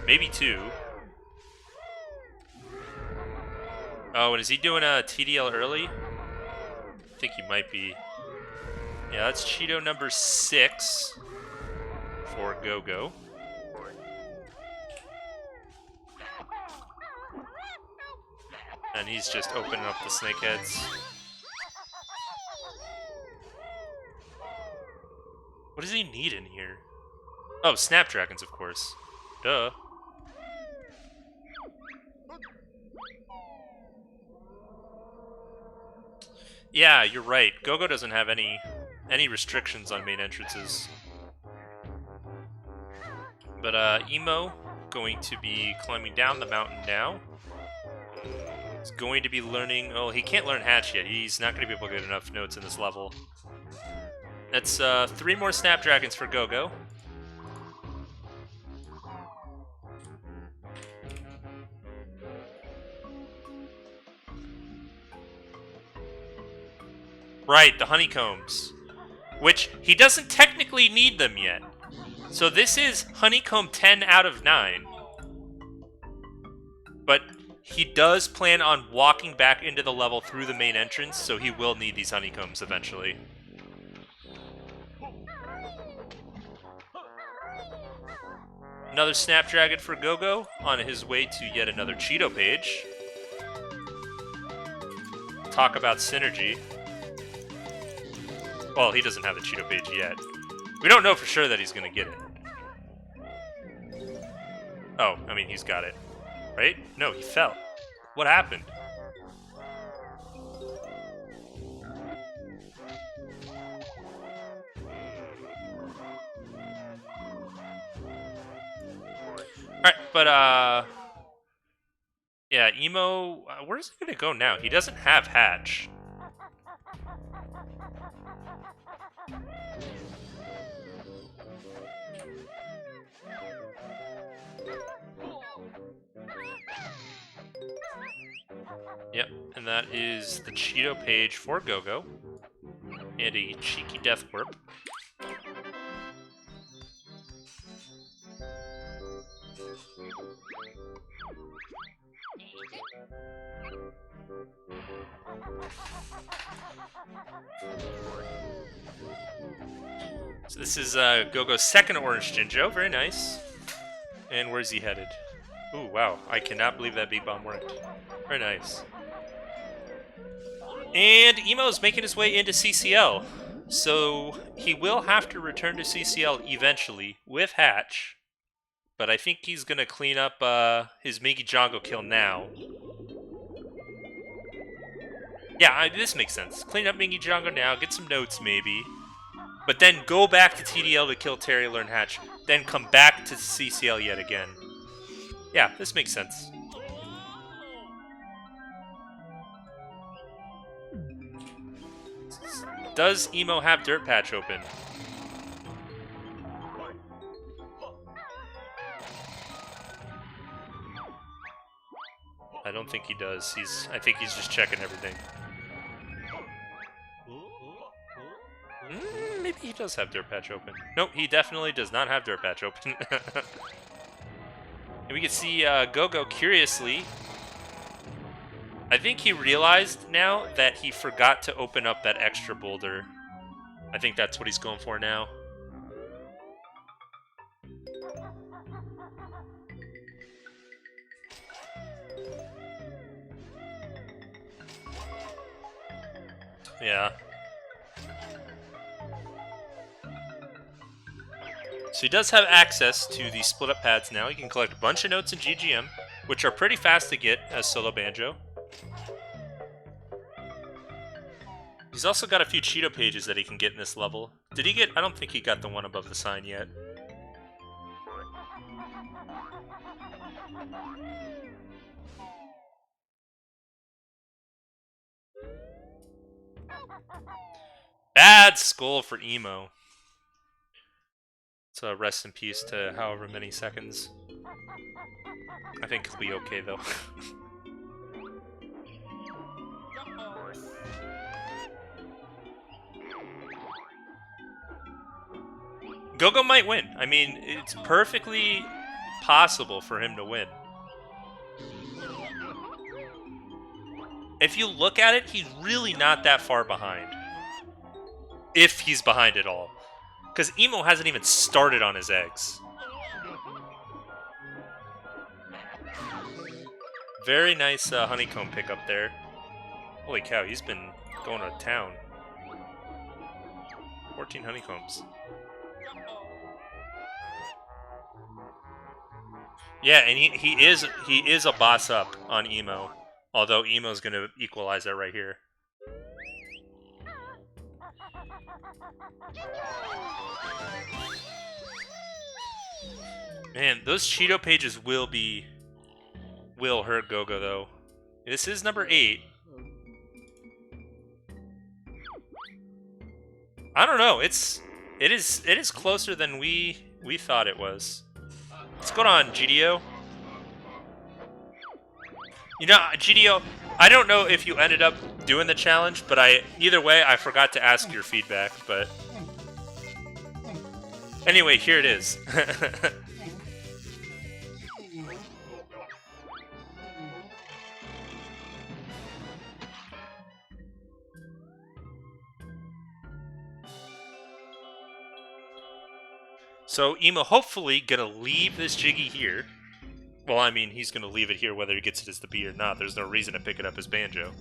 Maybe 2. Oh, and is he doing a TDL early? I think he might be. Yeah, that's Cheeto number 6 for Go-Go. And he's just opening up the snakeheads. What does he need in here? Oh, snapdragons, of course. Duh. Yeah, you're right. Go-Go doesn't have any restrictions on main entrances. But Emo going to be climbing down the mountain now. He's going to be learning... Oh, he can't learn Hatch yet. He's not going to be able to get enough notes in this level. That's 3 more snapdragons for Go-Go. Right, the honeycombs. which he doesn't technically need them yet. So this is honeycomb 10 out of 9. But he does plan on walking back into the level through the main entrance, so he will need these honeycombs eventually. Another snapdragon for Go-Go on his way to yet another Cheeto page. Talk about synergy. Well, he doesn't have the Cheeto page yet. We don't know for sure that he's going to get it. Oh, I mean, he's got it. Right? No, he fell. What happened? Alright, but, yeah, Emo, where's he gonna go now? He doesn't have Hatch. Yep, and that is the Cheeto page for Go-Go. And a cheeky death warp. So this is Go-Go's second orange Jinjo. Very nice. And where's he headed? Ooh, wow. I cannot believe that big bomb worked. Very nice. And Emo's making his way into CCL. So he will have to return to CCL eventually with Hatch. But I think he's going to clean up his Mingy-Jongo kill now. Yeah, this makes sense. Clean up Mingy-Jongo now, get some notes maybe. But then go back to TDL to kill Terry, learn Hatch. Then come back to CCL yet again. Yeah, this makes sense. Does Emo have Dirt Patch open? I don't think he does. I think he's just checking everything. Maybe he does have Dirt Patch open. Nope, he definitely does not have Dirt Patch open. And we can see Go-Go curiously. I think he realized now that he forgot to open up that extra boulder. I think that's what he's going for now. Yeah. So he does have access to the split-up pads now. He can collect a bunch of notes in GGM, which are pretty fast to get as solo Banjo. He's also got a few Cheeto pages that he can get in this level. Did he get... I don't think he got the one above the sign yet. Bad skull for Emo. So rest in peace to however many seconds. I think he'll be okay though. Go-Go might win. I mean, it's perfectly possible for him to win. If you look at it, he's really not that far behind. If he's behind at all. Because Emo hasn't even started on his eggs. Very nice honeycomb pickup there. Holy cow, he's been going to town. 14 honeycombs. Yeah, and he is a boss up on Emo. Although Emo's going to equalize that right here. Man, those Cheeto pages will hurt Go-Go though. This is number 8. I don't know. It is closer than we thought it was. What's going on, GDO? You know, GDO, I don't know if you ended up doing the challenge, but either way, I forgot to ask your feedback, but Anyway, here it is. So Emo hopefully gonna leave this Jiggy here. Well, I mean, he's gonna leave it here whether he gets it as the B or not. There's no reason to pick it up as Banjo.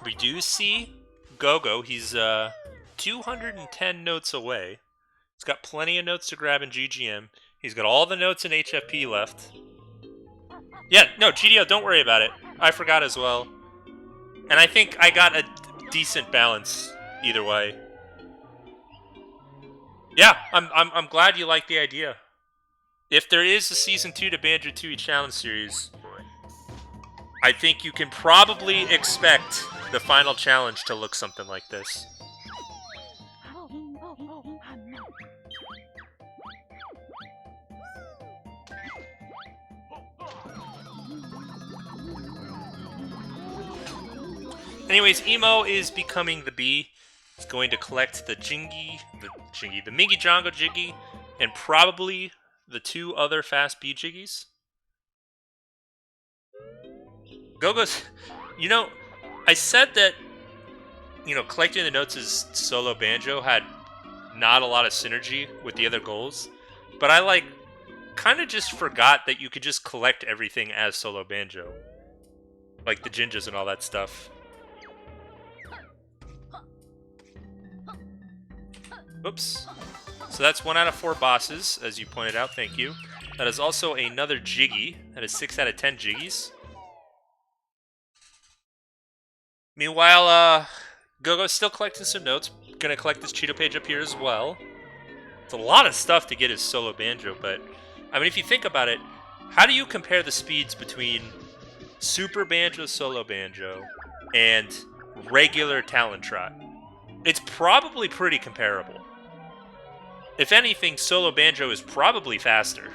We do see Go-Go. He's 210 notes away. He's got plenty of notes to grab in GGM. He's got all the notes in HFP left. Yeah, no, GDO, don't worry about it. I forgot as well. And I think I got a decent balance either way. Yeah, I'm glad you like the idea. If there is a Season 2 to Banjo-Tooie Challenge Series, I think you can probably expect the final challenge to look something like this. Anyways, Emo is becoming the B. He's going to collect the Mingy Jongo Jiggy, and probably the 2 other fast B Jiggies. Go-Go's, you know, I said that, you know, collecting the notes as solo Banjo had not a lot of synergy with the other goals, but I, like, kind of just forgot that you could just collect everything as solo Banjo. Like the Jinjos and all that stuff. Oops. So that's 1 out of 4 bosses, as you pointed out, thank you. That is also another Jiggy. That is 6 out of 10 Jiggies. Meanwhile, Go-Go's still collecting some notes. Gonna collect this Cheato page up here as well. It's a lot of stuff to get as solo Banjo, but I mean, if you think about it, how do you compare the speeds between Super Banjo, Solo Banjo, and regular Talon Trot? It's probably pretty comparable. If anything, Solo Banjo is probably faster.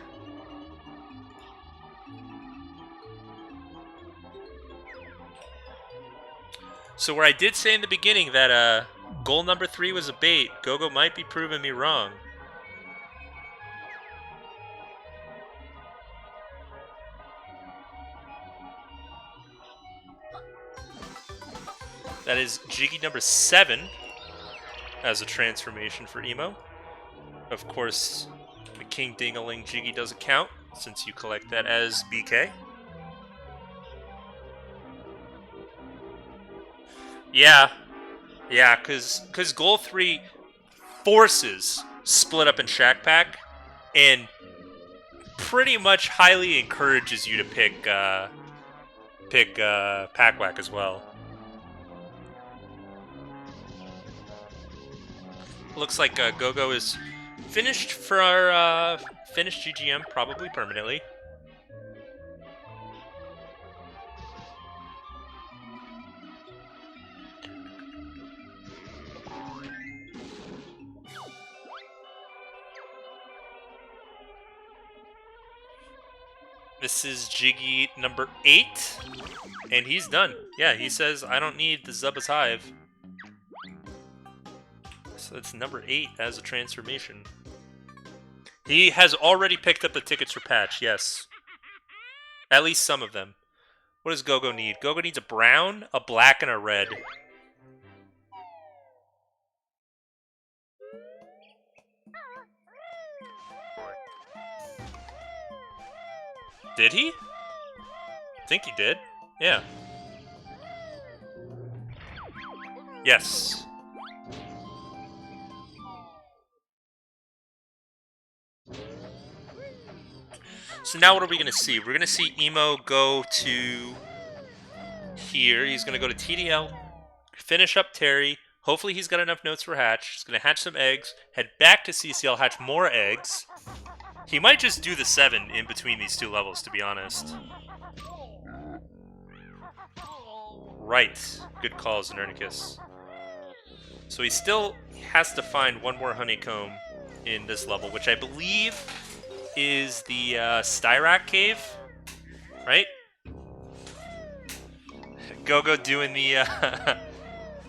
So where I did say in the beginning that goal number 3 was a bait, Go-Go might be proving me wrong. That is Jiggy number 7 as a transformation for Emo. Of course, the King Dingaling Jiggy doesn't count since you collect that as BK. Yeah, because goal 3 forces split up in Shack Pack and pretty much highly encourages you to pick Pack Whack as well. Looks like Go-Go is finished for our finished GGM, probably permanently. This is Jiggy number 8, and he's done. Yeah, he says, I don't need the Zubba's Hive. So that's number 8 as a transformation. He has already picked up the tickets for patch, yes. At least some of them. What does Go-Go need? Go-Go needs a brown, a black, and a red. Did he? I think he did. Yeah. Yes. So now what are we going to see? We're going to see Emo go to here. He's going to go to TDL, finish up Terry. Hopefully he's got enough notes for hatch. He's going to hatch some eggs, head back to CCL, hatch more eggs. He might just do the 7 in between these 2 levels, to be honest. Right. Good calls, Nernicus. So he still has to find 1 more honeycomb in this level, which I believe is the Styrak cave, right? Go-Go doing the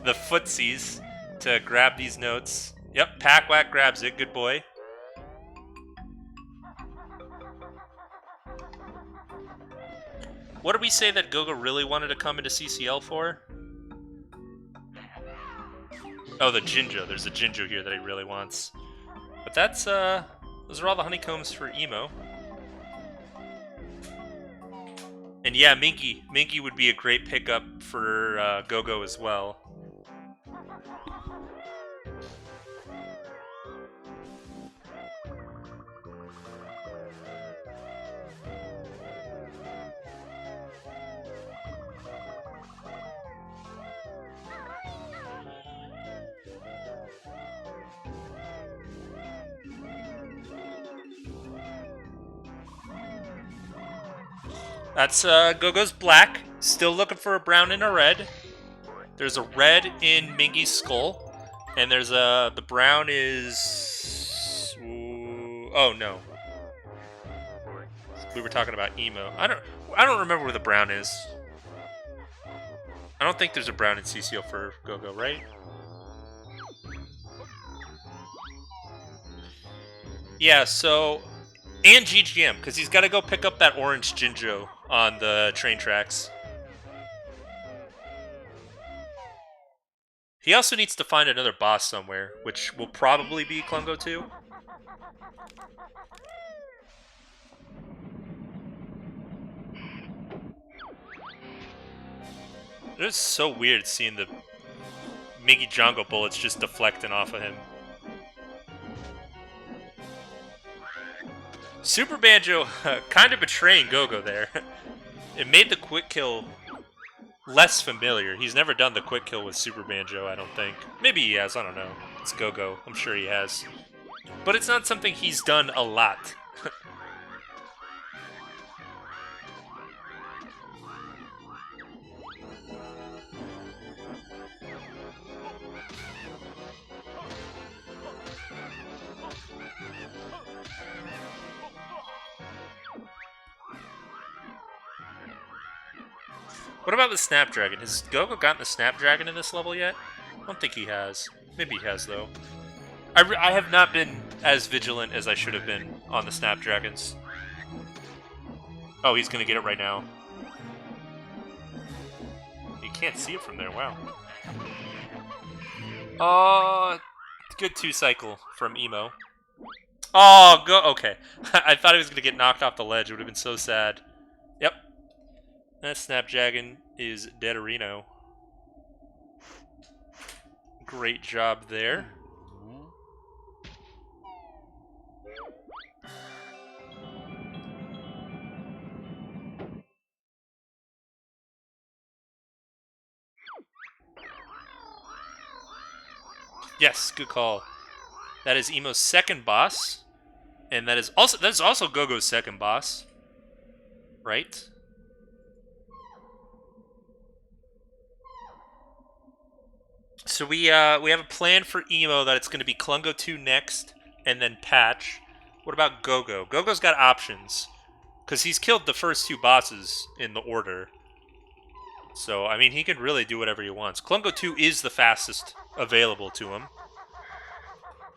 the footsies to grab these notes. Yep, Pack Whack grabs it. Good boy. What did we say that Go-Go really wanted to come into CCL for? Oh, the Jinjo. There's a Jinjo here that he really wants. But that's, those are all the honeycombs for Emo. And yeah, Minky. Minky would be a great pickup for Go-Go as well. That's Go-Go's black. Still looking for a brown and a red. There's a red in Mingy's skull. And there's the brown is... Ooh, oh, no. We were talking about Emo. I don't remember where the brown is. I don't think there's a brown in CCL for Go-Go, right? Yeah, so... And GGM, because he's got to go pick up that orange Jinjo on the train tracks. He also needs to find another boss somewhere, which will probably be Klungo 2. It is so weird seeing the Mingy Jungle bullets just deflecting off of him. SUPERBANJO kind of betraying Go-Go there. It made the quick kill less familiar. He's never done the quick kill with SUPERBANJO, I don't think. Maybe he has, I don't know. It's Go-Go. I'm sure he has. But it's not something he's done a lot. What about the Snapdragon? Has Go-Go gotten the Snapdragon in this level yet? I don't think he has. Maybe he has, though. I have not been as vigilant as I should have been on the Snapdragons. Oh, he's going to get it right now. You can't see it from there, wow. Good 2-cycle from Emo. Oh, go. Okay. I thought he was going to get knocked off the ledge. It would have been so sad. Yep. That Snapdragon is Deaderino. Great job there. Yes, good call. That is Emo's second boss, and that is also Go-Go's second boss, right? So we have a plan for Emo that it's going to be Klungo 2 next, and then Patch. What about Go-Go? Go-Go's got options, because he's killed the first 2 bosses in the order. So, I mean, he can really do whatever he wants. Klungo 2 is the fastest available to him.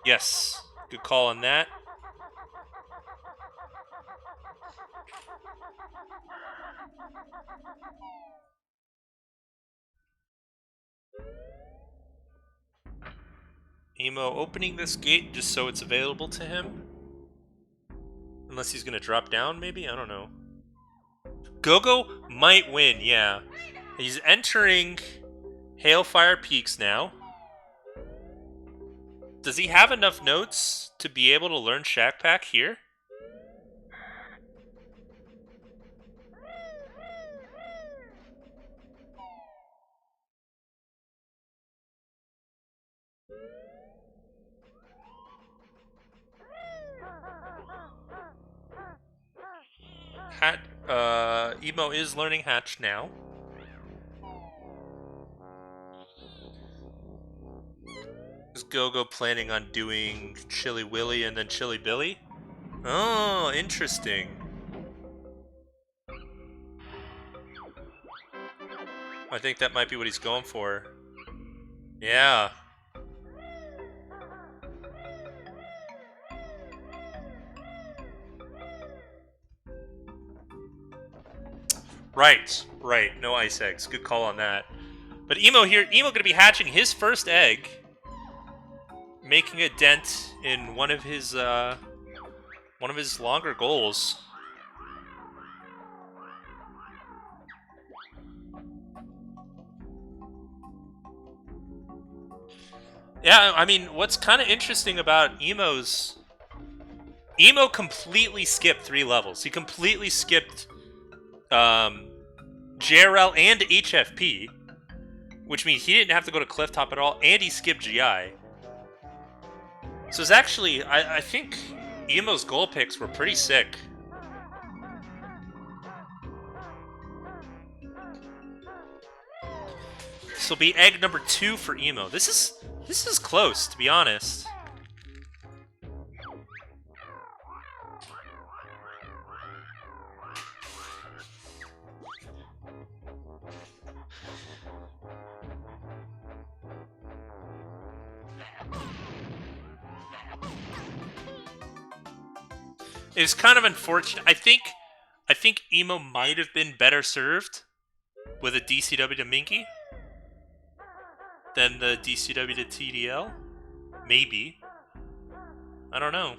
Yes, good call on that. Emo opening this gate just so it's available to him. Unless he's going to drop down, maybe? I don't know. Go-Go might win, yeah. He's entering Hailfire Peaks now. Does he have enough notes to be able to learn Shack Pack here? Emo is learning Hatch now. Is Go-Go planning on doing Chili Willy and then Chili Billy? Oh, interesting. I think that might be what he's going for. Yeah. Right, right. No ice eggs. Good call on that. But Emo here, Emo gonna be hatching his first egg, making a dent in one of his longer goals. Yeah, I mean, what's kind of interesting about Emo's... Emo completely skipped 3 levels. He completely skipped JRL and HFP, which means he didn't have to go to Cliff Top at all, and he skipped GI. So it's actually, I think Emo's goal picks were pretty sick. This will be egg number 2 for Emo. This is close, to be honest. It's kind of unfortunate. I think Emo might have been better served with a DCW to Minky than the DCW to TDL. Maybe. I don't know.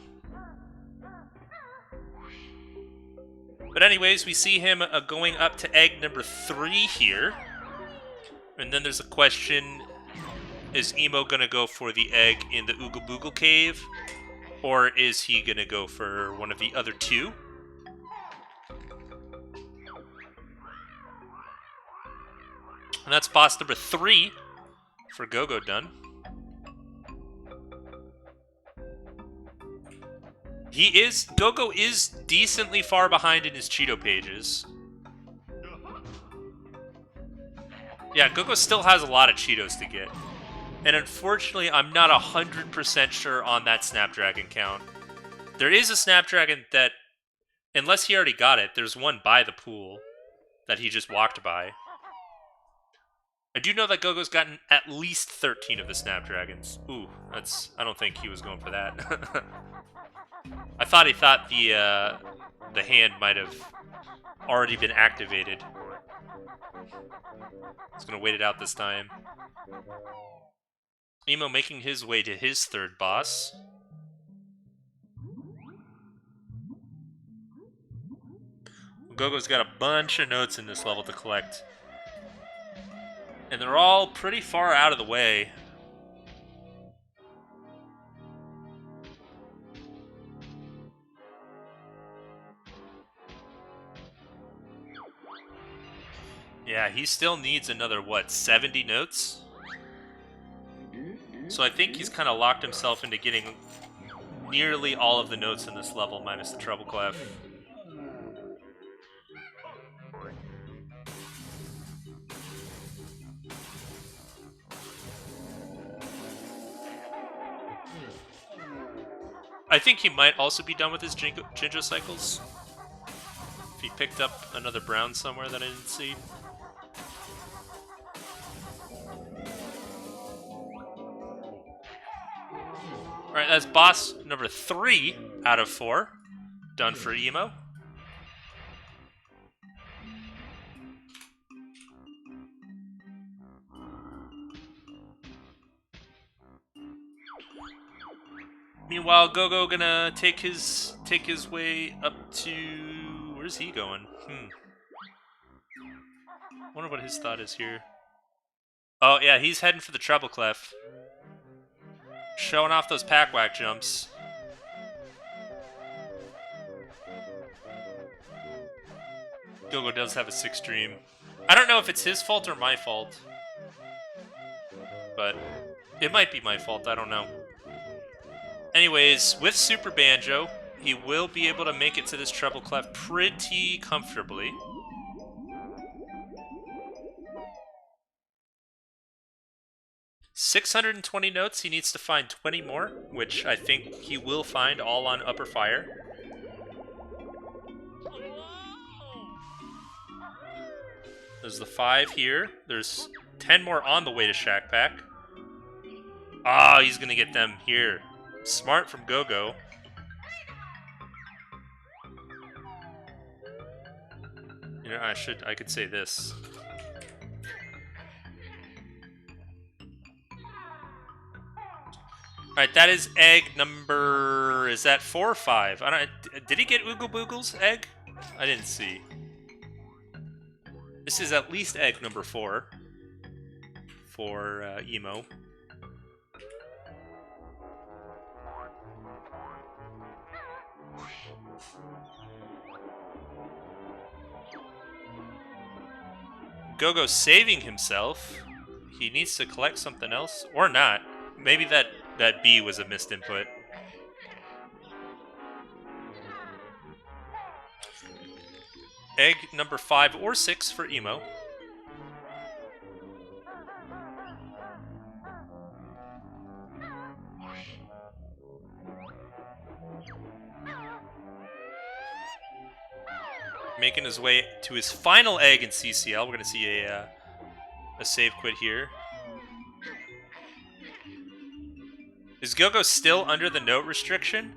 But anyways, we see him going up to egg number 3 here. And then there's a question, is Emo going to go for the egg in the Oogle Boogle Cave? Or is he going to go for one of the other 2? And that's boss number 3 for Go-Go done. Go-Go is decently far behind in his Cheato pages. Yeah, Go-Go still has a lot of Cheetos to get. And unfortunately, I'm not 100% sure on that Snapdragon count. There is a Snapdragon that, unless he already got it, there's one by the pool that he just walked by. I do know that Go-Go's gotten at least 13 of the Snapdragons. Ooh, I don't think he was going for that. I thought he thought the hand might have already been activated. He's gonna wait it out this time. Emo making his way to his 3rd boss. Go-Go's got a bunch of notes in this level to collect. And they're all pretty far out of the way. Yeah, he still needs another, what, 70 notes? So I think he's kind of locked himself into getting nearly all of the notes in this level, minus the treble clef. I think he might also be done with his Jinjo cycles. If he picked up another brown somewhere that I didn't see. Alright, that's boss number 3 out of 4. Done for Emo. Meanwhile, Go-Go gonna take his way up to... Where's he going? Wonder what his thought is here. Oh, yeah, he's heading for the treble clef. Showing off those pack whack jumps. Go-Go does have a 6 stream. I don't know if it's his fault or my fault. But it might be my fault, I don't know. Anyways, with Super Banjo, he will be able to make it to this treble clef pretty comfortably. $620 notes, he needs to find 20 more, which I think he will find all on Upper Fire. There's the 5 here. There's 10 more on the way to Shack Pack. Ah, he's gonna get them here. Smart from Go-Go. You know, I could say this. Alright, that is egg number... Is that 4 or 5? I don't... Did he get Oogle Boogle's egg? I didn't see. This is at least egg number 4. For Emo. Go-Go's saving himself. He needs to collect something else. Or not. Maybe that B was a missed input. Egg number 5 or 6 for Emo. Making his way to his final egg in CCL. We're going to see a save quit here. Is Go-Go still under the note restriction?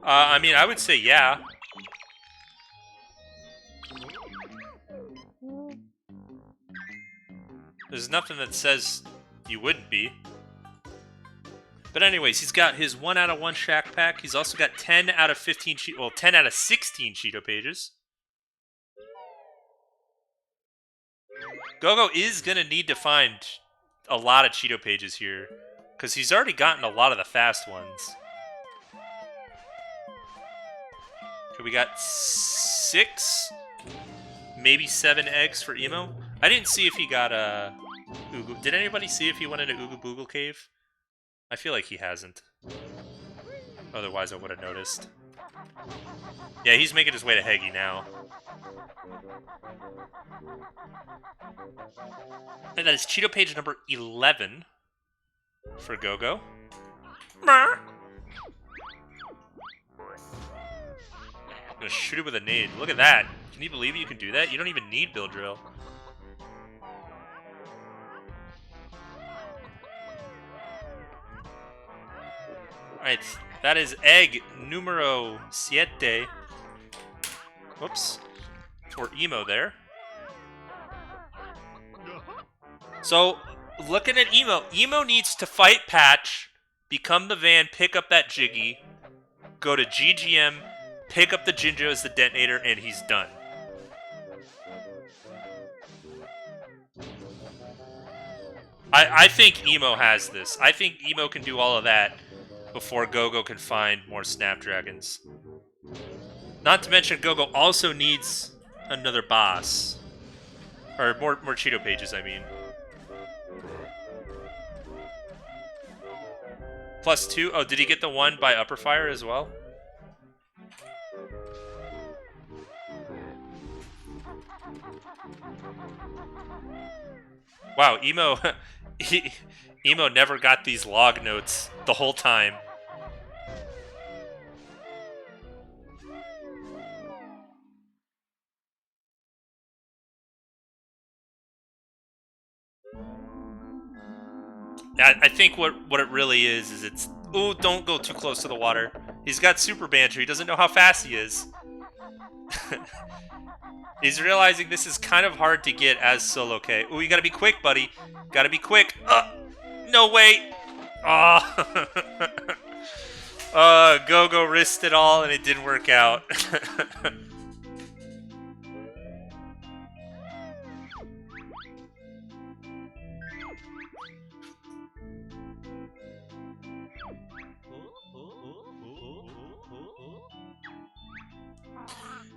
I mean, I would say yeah. There's nothing that says you wouldn't be. But anyways, he's got his 1 out of 1 Shack Pack. He's also got 10 out of 15 well, 10 out of 16 Cheato pages. Go-Go is going to need to find a lot of Cheato pages here, because he's already gotten a lot of the fast ones. Okay, we got 6, maybe 7 eggs for Emo. I didn't see if he got a... Did anybody see if he went into Oogle Boogle Cave? I feel like he hasn't. Otherwise I would have noticed. Yeah, he's making his way to Heggy now. And that is Cheato page number 11 for Go-Go. I'm gonna shoot it with a nade. Look at that. Can you believe you can do that? You don't even need Bill Drill. Alright, that is egg numero 7. Whoops. For Emo there. So, looking at Emo, Emo needs to fight Patch, become the van, pick up that Jiggy, go to GGM, pick up the Jinjo as the detonator, and he's done. I think Emo has this. I think Emo can do all of that before Go-Go can find more snapdragons. Not to mention, Go-Go also needs another boss. Or more Cheato pages, I mean. +2. Oh, did he get the one by Upper Fire as well? Wow, Emo... Emo never got these log notes the whole time. I think what it really is it's... Ooh, don't go too close to the water. He's got SUPERBANJO. He doesn't know how fast he is. He's realizing this is kind of hard to get as solo K. Ooh, you gotta be quick, buddy. Gotta be quick. No way. Go-Go risked it all and it didn't work out.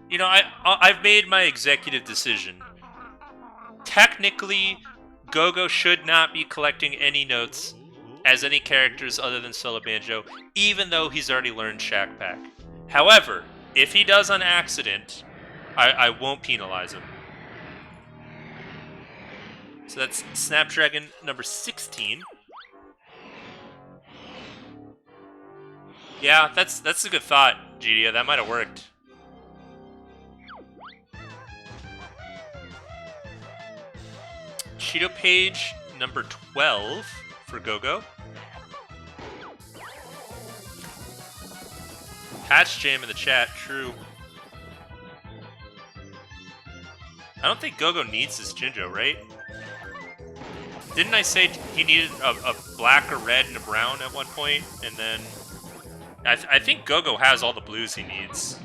You know, I've made my executive decision. Technically, Go-Go should not be collecting any notes as any characters other than Solo Banjo, even though he's already learned Shack Pack. However, if he does on accident, I won't penalize him. So that's Snapdragon number 16. Yeah, that's a good thought, GDO. That might have worked. Cheato page number 12 for Go-Go. Patch jam in the chat, true. I don't think Go-Go needs this Jinjo, right? Didn't I say he needed a black, a red, and a brown at one point? And then... I think Go-Go has all the blues he needs.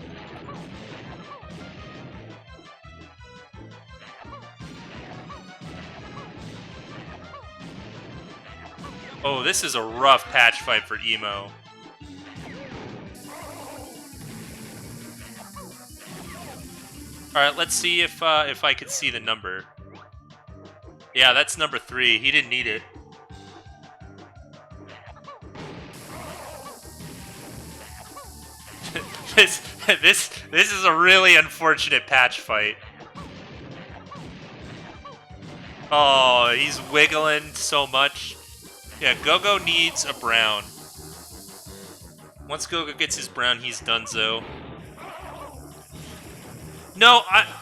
Oh, this is a rough patch fight for Emo. Alright, let's see if I could see the number. Yeah, that's number 3. He didn't need it. This is a really unfortunate patch fight. Oh, he's wiggling so much. Yeah, Go-Go needs a brown. Once Go-Go gets his brown, he's donezo. No,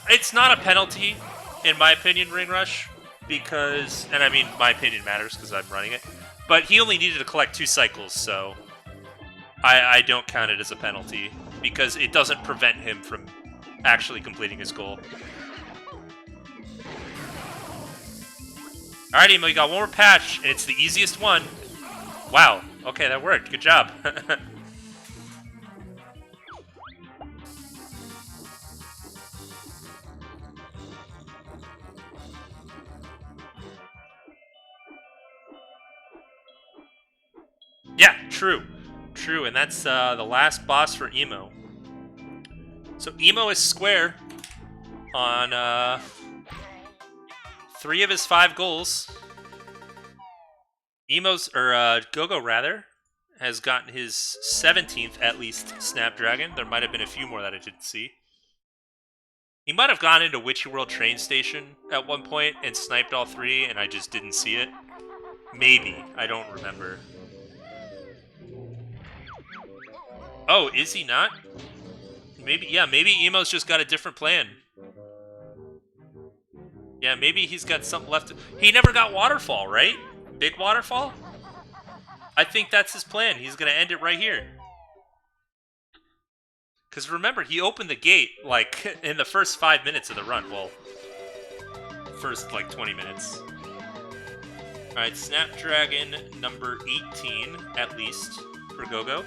it's not a penalty, in my opinion, Ring Rush, because, and I mean, my opinion matters because I'm running it, but he only needed to collect 2 cycles, so I don't count it as a penalty, because it doesn't prevent him from actually completing his goal. Alright, Emo, you got one more patch, and it's the easiest one. Wow, okay, that worked. Good job. Yeah, true. True, and that's the last boss for Emo. So Emo is square on 3 of his 5 goals. Go-Go rather, has gotten his 17th at least Snapdragon. There might have been a few more that I didn't see. He might have gone into Witchy World train station at one point and sniped all 3, and I just didn't see it. Maybe. I don't remember. Oh, is he not? Maybe, yeah, maybe Emo's just got a different plan. Yeah, maybe he's got something left. He never got Waterfall, right? Big Waterfall? I think that's his plan. He's going to end it right here. Because remember, he opened the gate, like, in the first 5 minutes of the run. Well, first, like, 20 minutes. Alright, Snapdragon number 18, at least, for Go-Go.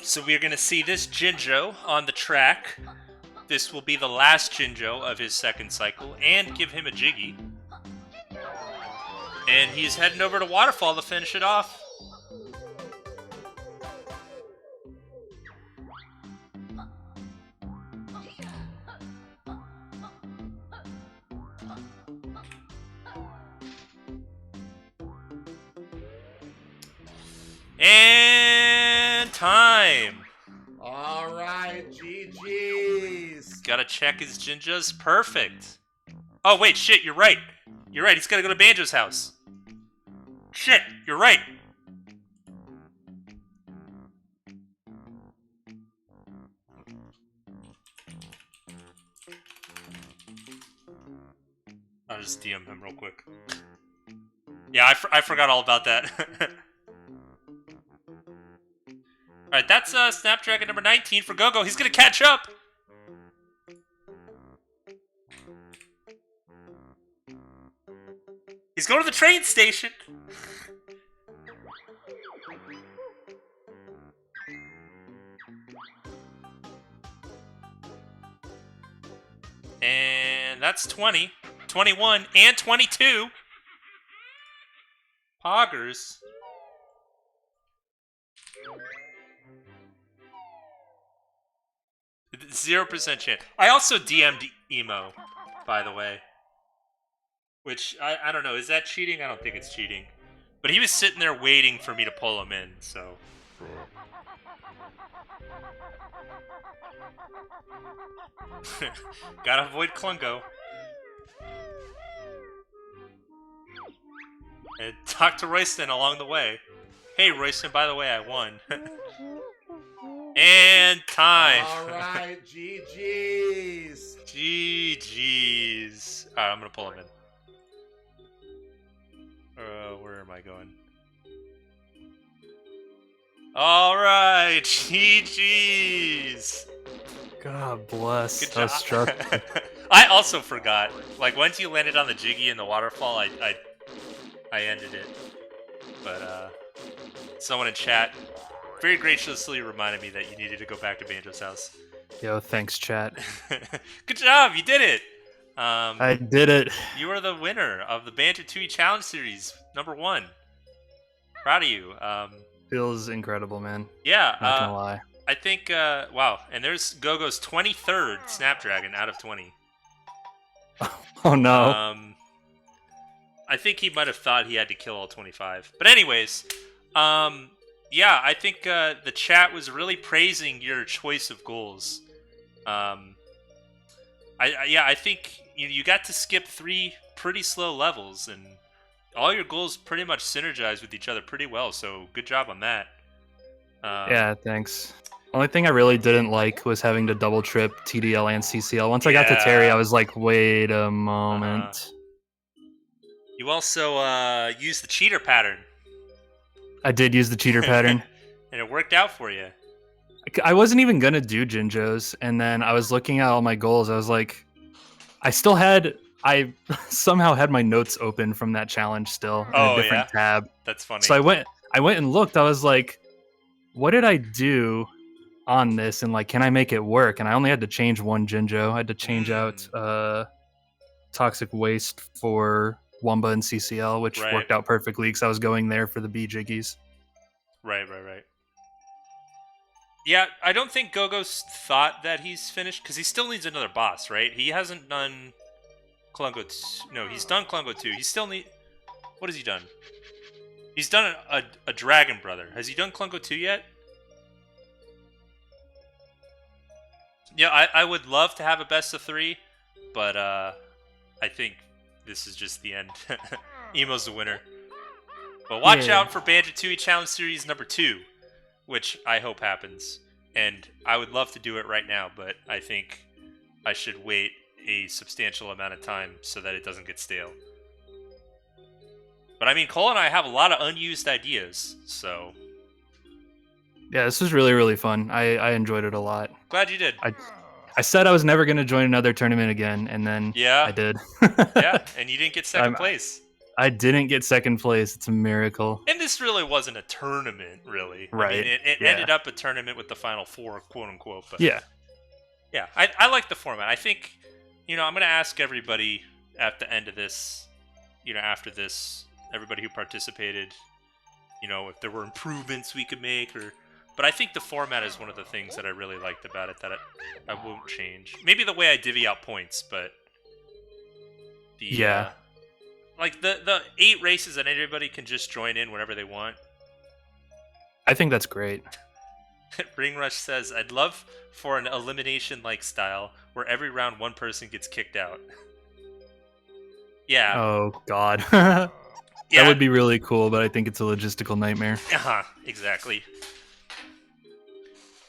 So we're going to see this Jinjo on the track. This will be the last Jinjo of his second cycle, and give him a Jiggy. And he's heading over to Waterfall to finish it off. And time. All right, GG's. Gotta check his Jinjos. Perfect. Oh, wait, shit, you're right. You're right, he's gotta go to Banjo's house. Shit, you're right. I'll just DM him real quick. Yeah, I forgot all about that. Alright, that's Snapdragon number 19 for Go-Go. He's gonna catch up! He's going to the train station! And that's 20, 21, and 22. Poggers. %0 chance. I also DM'd Emo, by the way. Which, I don't know, is that cheating? I don't think it's cheating. But he was sitting there waiting for me to pull him in, so... Gotta avoid Klungo. And talk to Royston along the way. Hey, Royston, by the way, I won. And time. All right, GG's. GG's. Alright, I'm gonna pull him in. Where am I going? Alright, GG's. God bless. Good I was job. struck. I also forgot. Like, once you landed on the Jiggy in the waterfall, I ended it. But, someone in chat very graciously reminded me that you needed to go back to Banjo's house. Yo, thanks, chat. Good job, you did it! I did it. You are the winner of the Banjo-Tooie Challenge Series, #1. Proud of you. Feels incredible, man. Yeah, Not gonna lie. I think, wow, and there's Gogo's 23rd Snapdragon out of 20. Oh no. I think he might have thought he had to kill all 25. But anyways, yeah, I think the chat was really praising your choice of goals. I think you got to skip 3 pretty slow levels, and all your goals pretty much synergize with each other pretty well, so good job on that. Yeah, thanks. Only thing I really didn't like was having to double trip TDL and CCL. Once I got to Terry, I was like, wait a moment. You also used the cheater pattern. I did use the cheater pattern. And it worked out for you. I wasn't even going to do Jinjos, and then I was looking at all my goals. I was like, I somehow had my notes open from that challenge still in a different tab. That's funny. So I went and looked. I was like, what did I do on this, and like, can I make it work? And I only had to change one Jinjo. I had to change out Toxic Waste for Wumba and CCL, which worked out perfectly because I was going there for the B jiggies. Right. Yeah, I don't think Gogo's thought that he's finished, because he still needs another boss, right? He hasn't done Klungo 2. No, he's done Klungo 2. He still need... What has he done? He's done a Dragon Brother. Has he done Klungo 2 yet? Yeah, I would love to have a best of 3, but I think this is just the end. Emo's the winner. But watch out for Banjo-Tooie Challenge Series #2, which I hope happens. And I would love to do it right now, but I think I should wait a substantial amount of time so that it doesn't get stale. But I mean, Cole and I have a lot of unused ideas, so... Yeah, this was really, really fun. I enjoyed it a lot. Glad you did. I said I was never going to join another tournament again, and then I did. Yeah, and you didn't get second place. I didn't get second place. It's a miracle. And this really wasn't a tournament, really. Right. I mean, it ended up a tournament with the final 4, quote-unquote. But yeah, I like the format. I think, I'm going to ask everybody at the end of this, after this, everybody who participated, if there were improvements we could make, but I think the format is one of the things that I really liked about it that I won't change. Maybe the way I divvy out points, but like the 8 races that everybody can just join in whenever they want. I think that's great. Ring Rush says, I'd love for an elimination-like style where every round one person gets kicked out. Yeah. Oh, God. Yeah. That would be really cool, but I think it's a logistical nightmare. Exactly.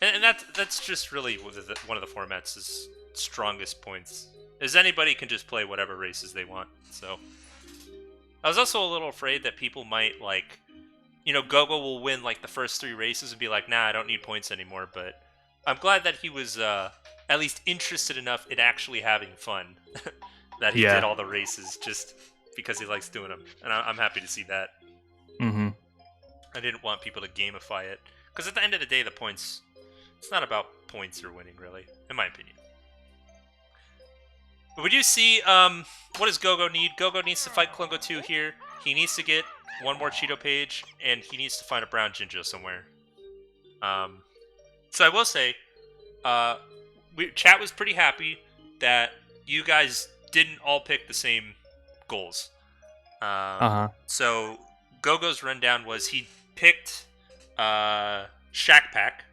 And that's just really one of the format's strongest points. Is anybody can just play whatever races they want. So I was also a little afraid that people might Gogo will win like the first 3 races and be like, nah, I don't need points anymore. But I'm glad that he was at least interested enough in actually having fun that he did all the races just because he likes doing them, and I'm happy to see that. Mm-hmm. I didn't want people to gamify it because at the end of the day, the points. It's not about points or winning, really, in my opinion. But we do see, what does Gogo need? Gogo needs to fight Klungo 2 here. He needs to get 1 more Cheato page, and he needs to find a brown Jinjo somewhere. So I will say, chat was pretty happy that you guys didn't all pick the same goals. So Gogo's rundown was he picked Shack Pack,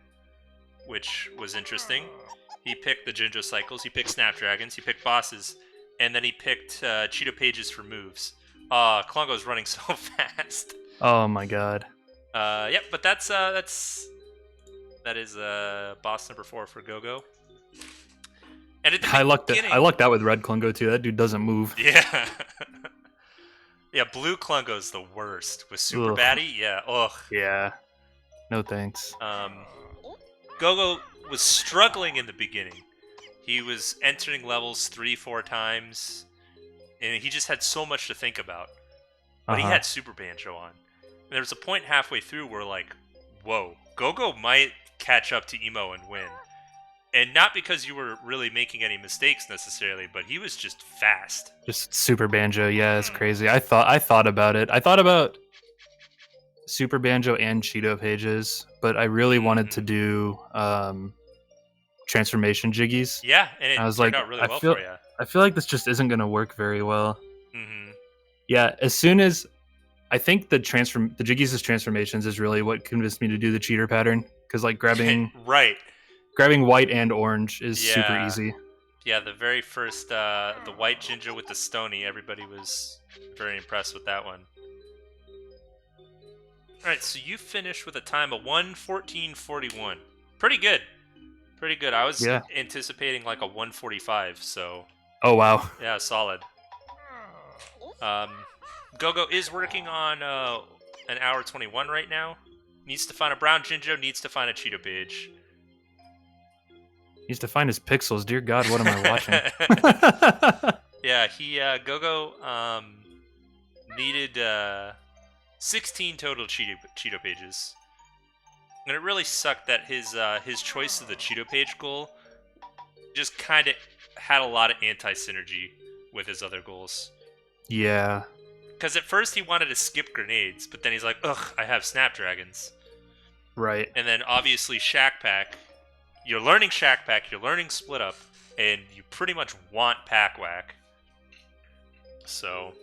which was interesting. He picked the Jinjo cycles, he picked snapdragons, he picked bosses, and then he picked cheato pages for moves. Klungo's running so fast. Oh my god. Yep, but that is boss number 4 for Go-Go. And at the I lucked beginning, out with red Klungo too. That dude doesn't move. Yeah. Yeah, blue Klungo's the worst. With SUPERBADDY, yeah, ugh. Yeah. No thanks. Go-Go was struggling in the beginning. He was entering levels 3-4 times, and he just had so much to think about. But he had SUPERBANJO on. And there was a point halfway through where, like, whoa, Go-Go might catch up to Emo and win. And not because you were really making any mistakes necessarily, but he was just fast. Just SUPERBANJO, yeah, it's crazy. I thought about it. I thought about SUPERBANJO and cheato pages, but I really wanted to do transformation jiggies. Yeah, and it I was turned like, out really well for you. I feel like this just isn't going to work very well. Mm-hmm. Yeah, as soon as I think the jiggies' transformations is really what convinced me to do the cheater pattern, because like grabbing right. Grabbing white and orange is super easy. Yeah, the very first, the white Jinjo with the Stony, everybody was very impressed with that one. Alright, so you finished with a time of 1:14:41. Pretty good. Pretty good. I was anticipating like a 1:45, so... Oh, wow. Yeah, solid. Go-Go is working on an hour 21 right now. Needs to find a brown Jinjo, needs to find a cheato page. Needs to find his pixels. Dear God, what am I watching? Yeah, he Go-Go needed 16 total cheato pages, and it really sucked that his choice of the cheato page goal just kind of had a lot of anti-synergy with his other goals. Yeah. Because at first he wanted to skip grenades, but then he's like, ugh, I have snapdragons. Right. And then obviously Shack Pack. You're learning Shack Pack, you're learning Split Up, and you pretty much want Pack Whack. So,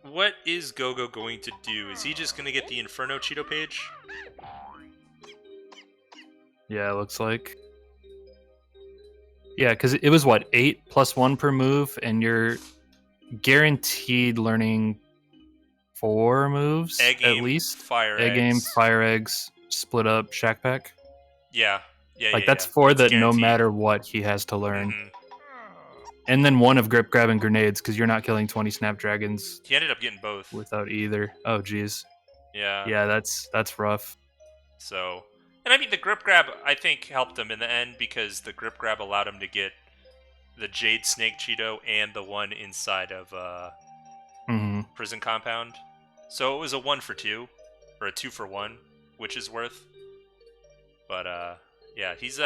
what is Go-Go going to do? Is he just going to get the Inferno cheato page? Yeah, it looks like. Yeah, because it was what, 8 + 1 per move, and you're guaranteed learning 4 moves Egg at aim, least. Fire Egg aim, eggs. fire eggs, Split Up, Shack Pack. Yeah. Like that's 4 that no matter what he has to learn. Mm-hmm. And then 1 of grip grabbing grenades because you're not killing 20 snapdragons. He ended up getting both. Without either. Oh geez. Yeah. Yeah, that's rough. So, and I mean the grip grab I think helped him in the end because the grip grab allowed him to get the Jade Snake Cheeto and the one inside of Prison Compound. So it was a 1 for 2 or a 2 for 1, which is worth. But yeah, he's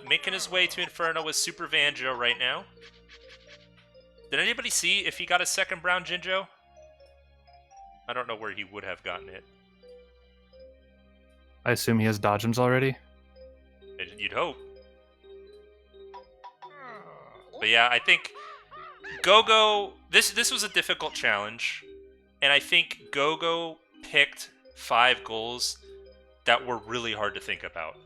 making his way to Inferno with SUPERBANJO right now. Did anybody see if he got a second brown Jinjo? I don't know where he would have gotten it. I assume he has dodgems already. You'd hope. But yeah, I think Go-Go... This was a difficult challenge. And I think Go-Go picked 5 goals that were really hard to think about.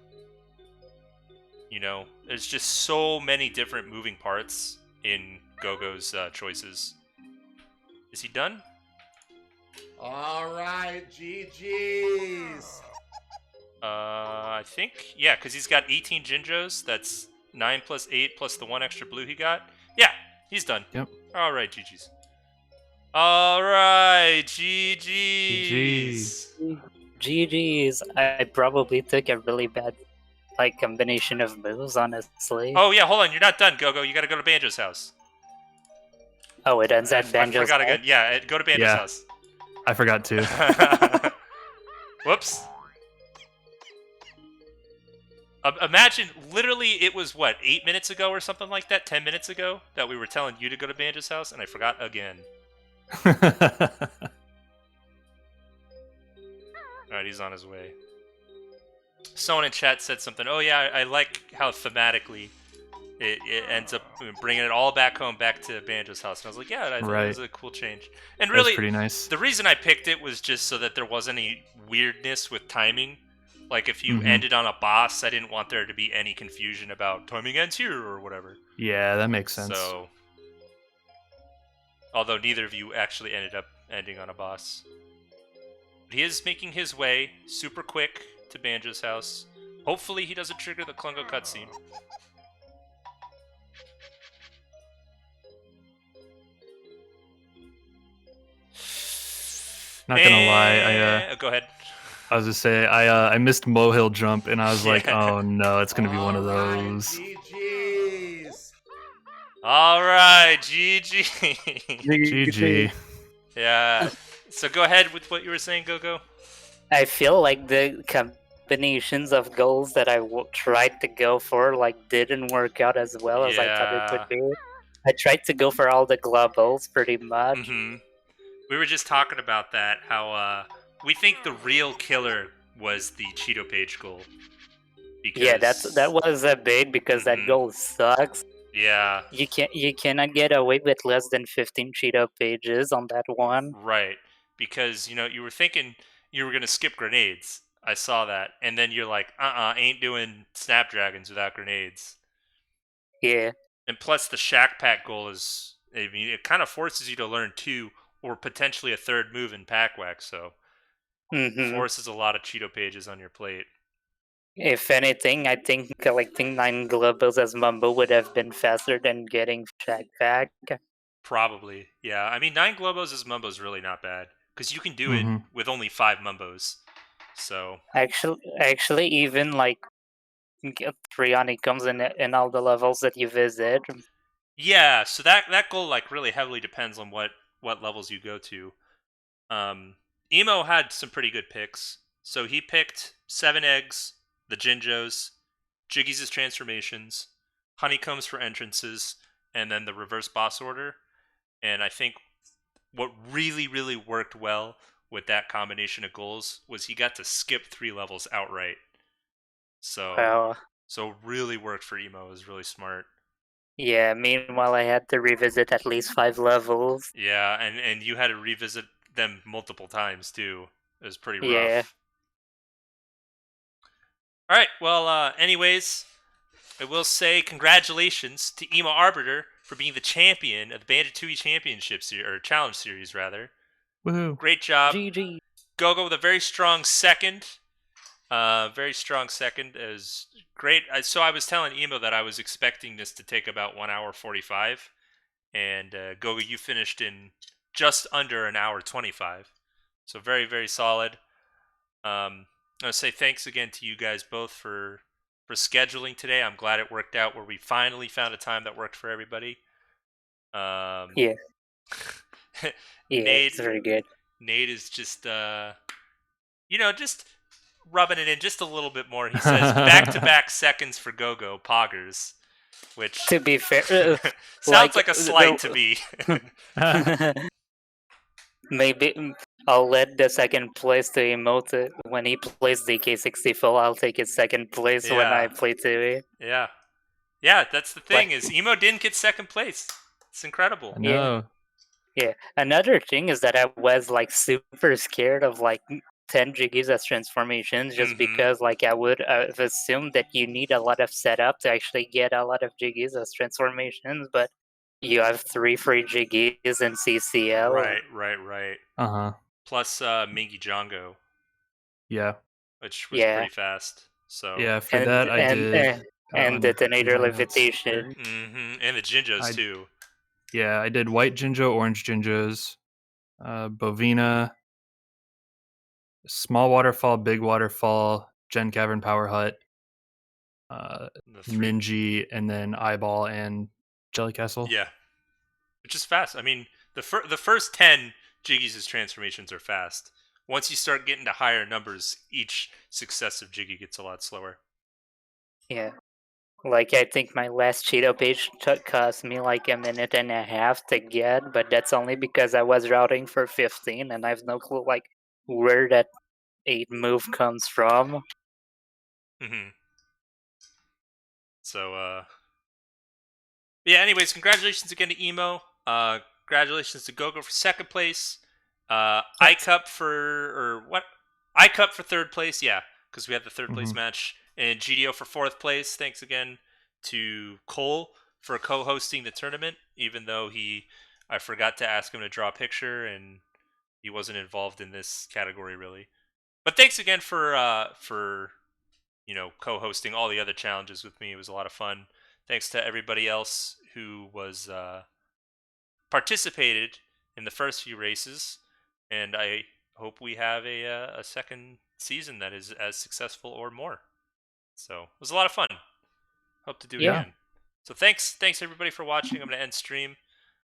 You know, there's just so many different moving parts in Go-Go's choices. Is he done? All right, GG's. I think, yeah, because he's got 18 Jinjos. That's 9 + 8 plus the 1 extra blue he got. Yeah, he's done. Yep. All right, GG's. All right, GG's. GG's. I probably took a really bad combination of moves, honestly. Oh, yeah, hold on. You're not done, Go-Go. You got to go to Banjo's house. Oh, it ends at Banjo's I forgot again. Yeah, go to Banjo's house. I forgot to. Whoops. Imagine, literally, it was, what, 8 minutes ago or something like that? 10 minutes ago that we were telling you to go to Banjo's house, and I forgot again. Alright, he's on his way. Someone in chat said something. Oh, yeah, I like how thematically it ends up bringing it all back home, back to Banjo's house. And I was like, yeah, I thought it was a cool change. And really, that's pretty nice. The reason I picked it was just so that there wasn't any weirdness with timing. Like if you Mhm. ended on a boss, I didn't want there to be any confusion about timing ends here or whatever. Yeah, that makes sense. So, although neither of you actually ended up ending on a boss. He is making his way super quick to Banjo's house. Hopefully he doesn't trigger the Klungo cutscene. Not gonna lie, Go ahead. I was gonna say I missed Mohill jump, and I was like, Yeah. oh no, it's gonna be one of All right, those. GG's. All right, GG. GG. Yeah. So go ahead with what you were saying, Go-Go. I feel like the combinations of goals that I tried to go for like didn't work out as well as I thought it Yeah. would be. I tried to go for all the globals pretty much. Mm-hmm. We were just talking about that, how we think the real killer was the Cheato page goal. Because, Yeah, that was a big because that goal sucks. Yeah. You cannot get away with less than 15 Cheeto pages on that one. Right. Because, you were thinking you were going to skip grenades. I saw that. And then you're like, ain't doing snapdragons without grenades. Yeah. And plus the Shack Pack goal is, I mean, it kind of forces you to learn 2 or potentially a 3rd move in Pack Whack, so forces a lot of Cheeto pages on your plate. If anything, I think collecting 9 globals as Mumbo would have been faster than getting Shack Pack. Probably, yeah. I mean, 9 globos as Mumbo's really not bad, because you can do it with only 5 Mumbos. So Actually, even like get 3 honeycombs in all the levels that you visit. yeah, so that goal like really heavily depends on what levels you go to. Emo had some pretty good picks. So he picked 7 eggs, the Jinjos, Jiggies' transformations, honeycombs for entrances, and then the reverse boss order. And I think what really, really worked well with that combination of goals was he got to skip 3 levels outright. So really worked for Emo. It was really smart. Yeah, meanwhile I had to revisit at least 5 levels. Yeah, and you had to revisit them multiple times too. It was pretty rough. Yeah. All right. Well, anyways, I will say congratulations to Emoarbiter for being the champion of the Banjo-Tooie Championship or Challenge Series, rather. Woohoo! Great job. GG. Go with a very strong second. Very strong second is great. So I was telling Emo that I was expecting this to take about 1 hour 45, and Gogo, you finished in just under an hour 25. So very, very solid. I want to say thanks again to you guys both for scheduling today. I'm glad it worked out where we finally found a time that worked for everybody. Yeah. Yeah, Nate, it's very good. Nate is just just rubbing it in just a little bit more. He says back-to-back seconds for Go-Go Poggers, which To be fair, sounds like a slight to me. Maybe I'll let the second place to emote when he plays DK64. I'll take his second place when I play Tooie. Yeah. Yeah, that's the thing is Emo didn't get second place. It's incredible. No. Yeah. Another thing is that I was like super scared of like 10 jiggies as transformations just because like I would have assumed that you need a lot of setup to actually get a lot of jiggies as transformations, but you have 3 free jiggies in CCL. Right. Uh-huh. Plus Mingy Django. Yeah. Which was pretty fast. So yeah, for that I did. And detonator levitation. And the Jinjos too. Yeah, I did white Jinjo, orange Jinjos, Bovina, small waterfall, big waterfall, Gen Cavern Power Hut, Minji, and then Eyeball and Jelly Castle. Yeah, which is fast. I mean, the first 10 Jiggies' transformations are fast. Once you start getting to higher numbers, each successive Jiggy gets a lot slower. Yeah. Like, I think my last Cheeto page cost me like a minute and a half to get, but that's only because I was routing for 15 and I have no clue like where that 8 move comes from. So, yeah, anyways, congratulations again to Emo. Congratulations to Gogo for second place. ICUP for, or what? I cut for third place, yeah, because we had the third place Mhm. match, and GDO for fourth place. Thanks again to Cole for co-hosting the tournament, even though I forgot to ask him to draw a picture, and he wasn't involved in this category really. But thanks again for co-hosting all the other challenges with me. It was a lot of fun. Thanks to everybody else who was participated in the first few races, and I hope we have a second season that is as successful or more. So it was a lot of fun. Hope to do it Yeah. again. So thanks everybody for watching. I'm gonna end stream.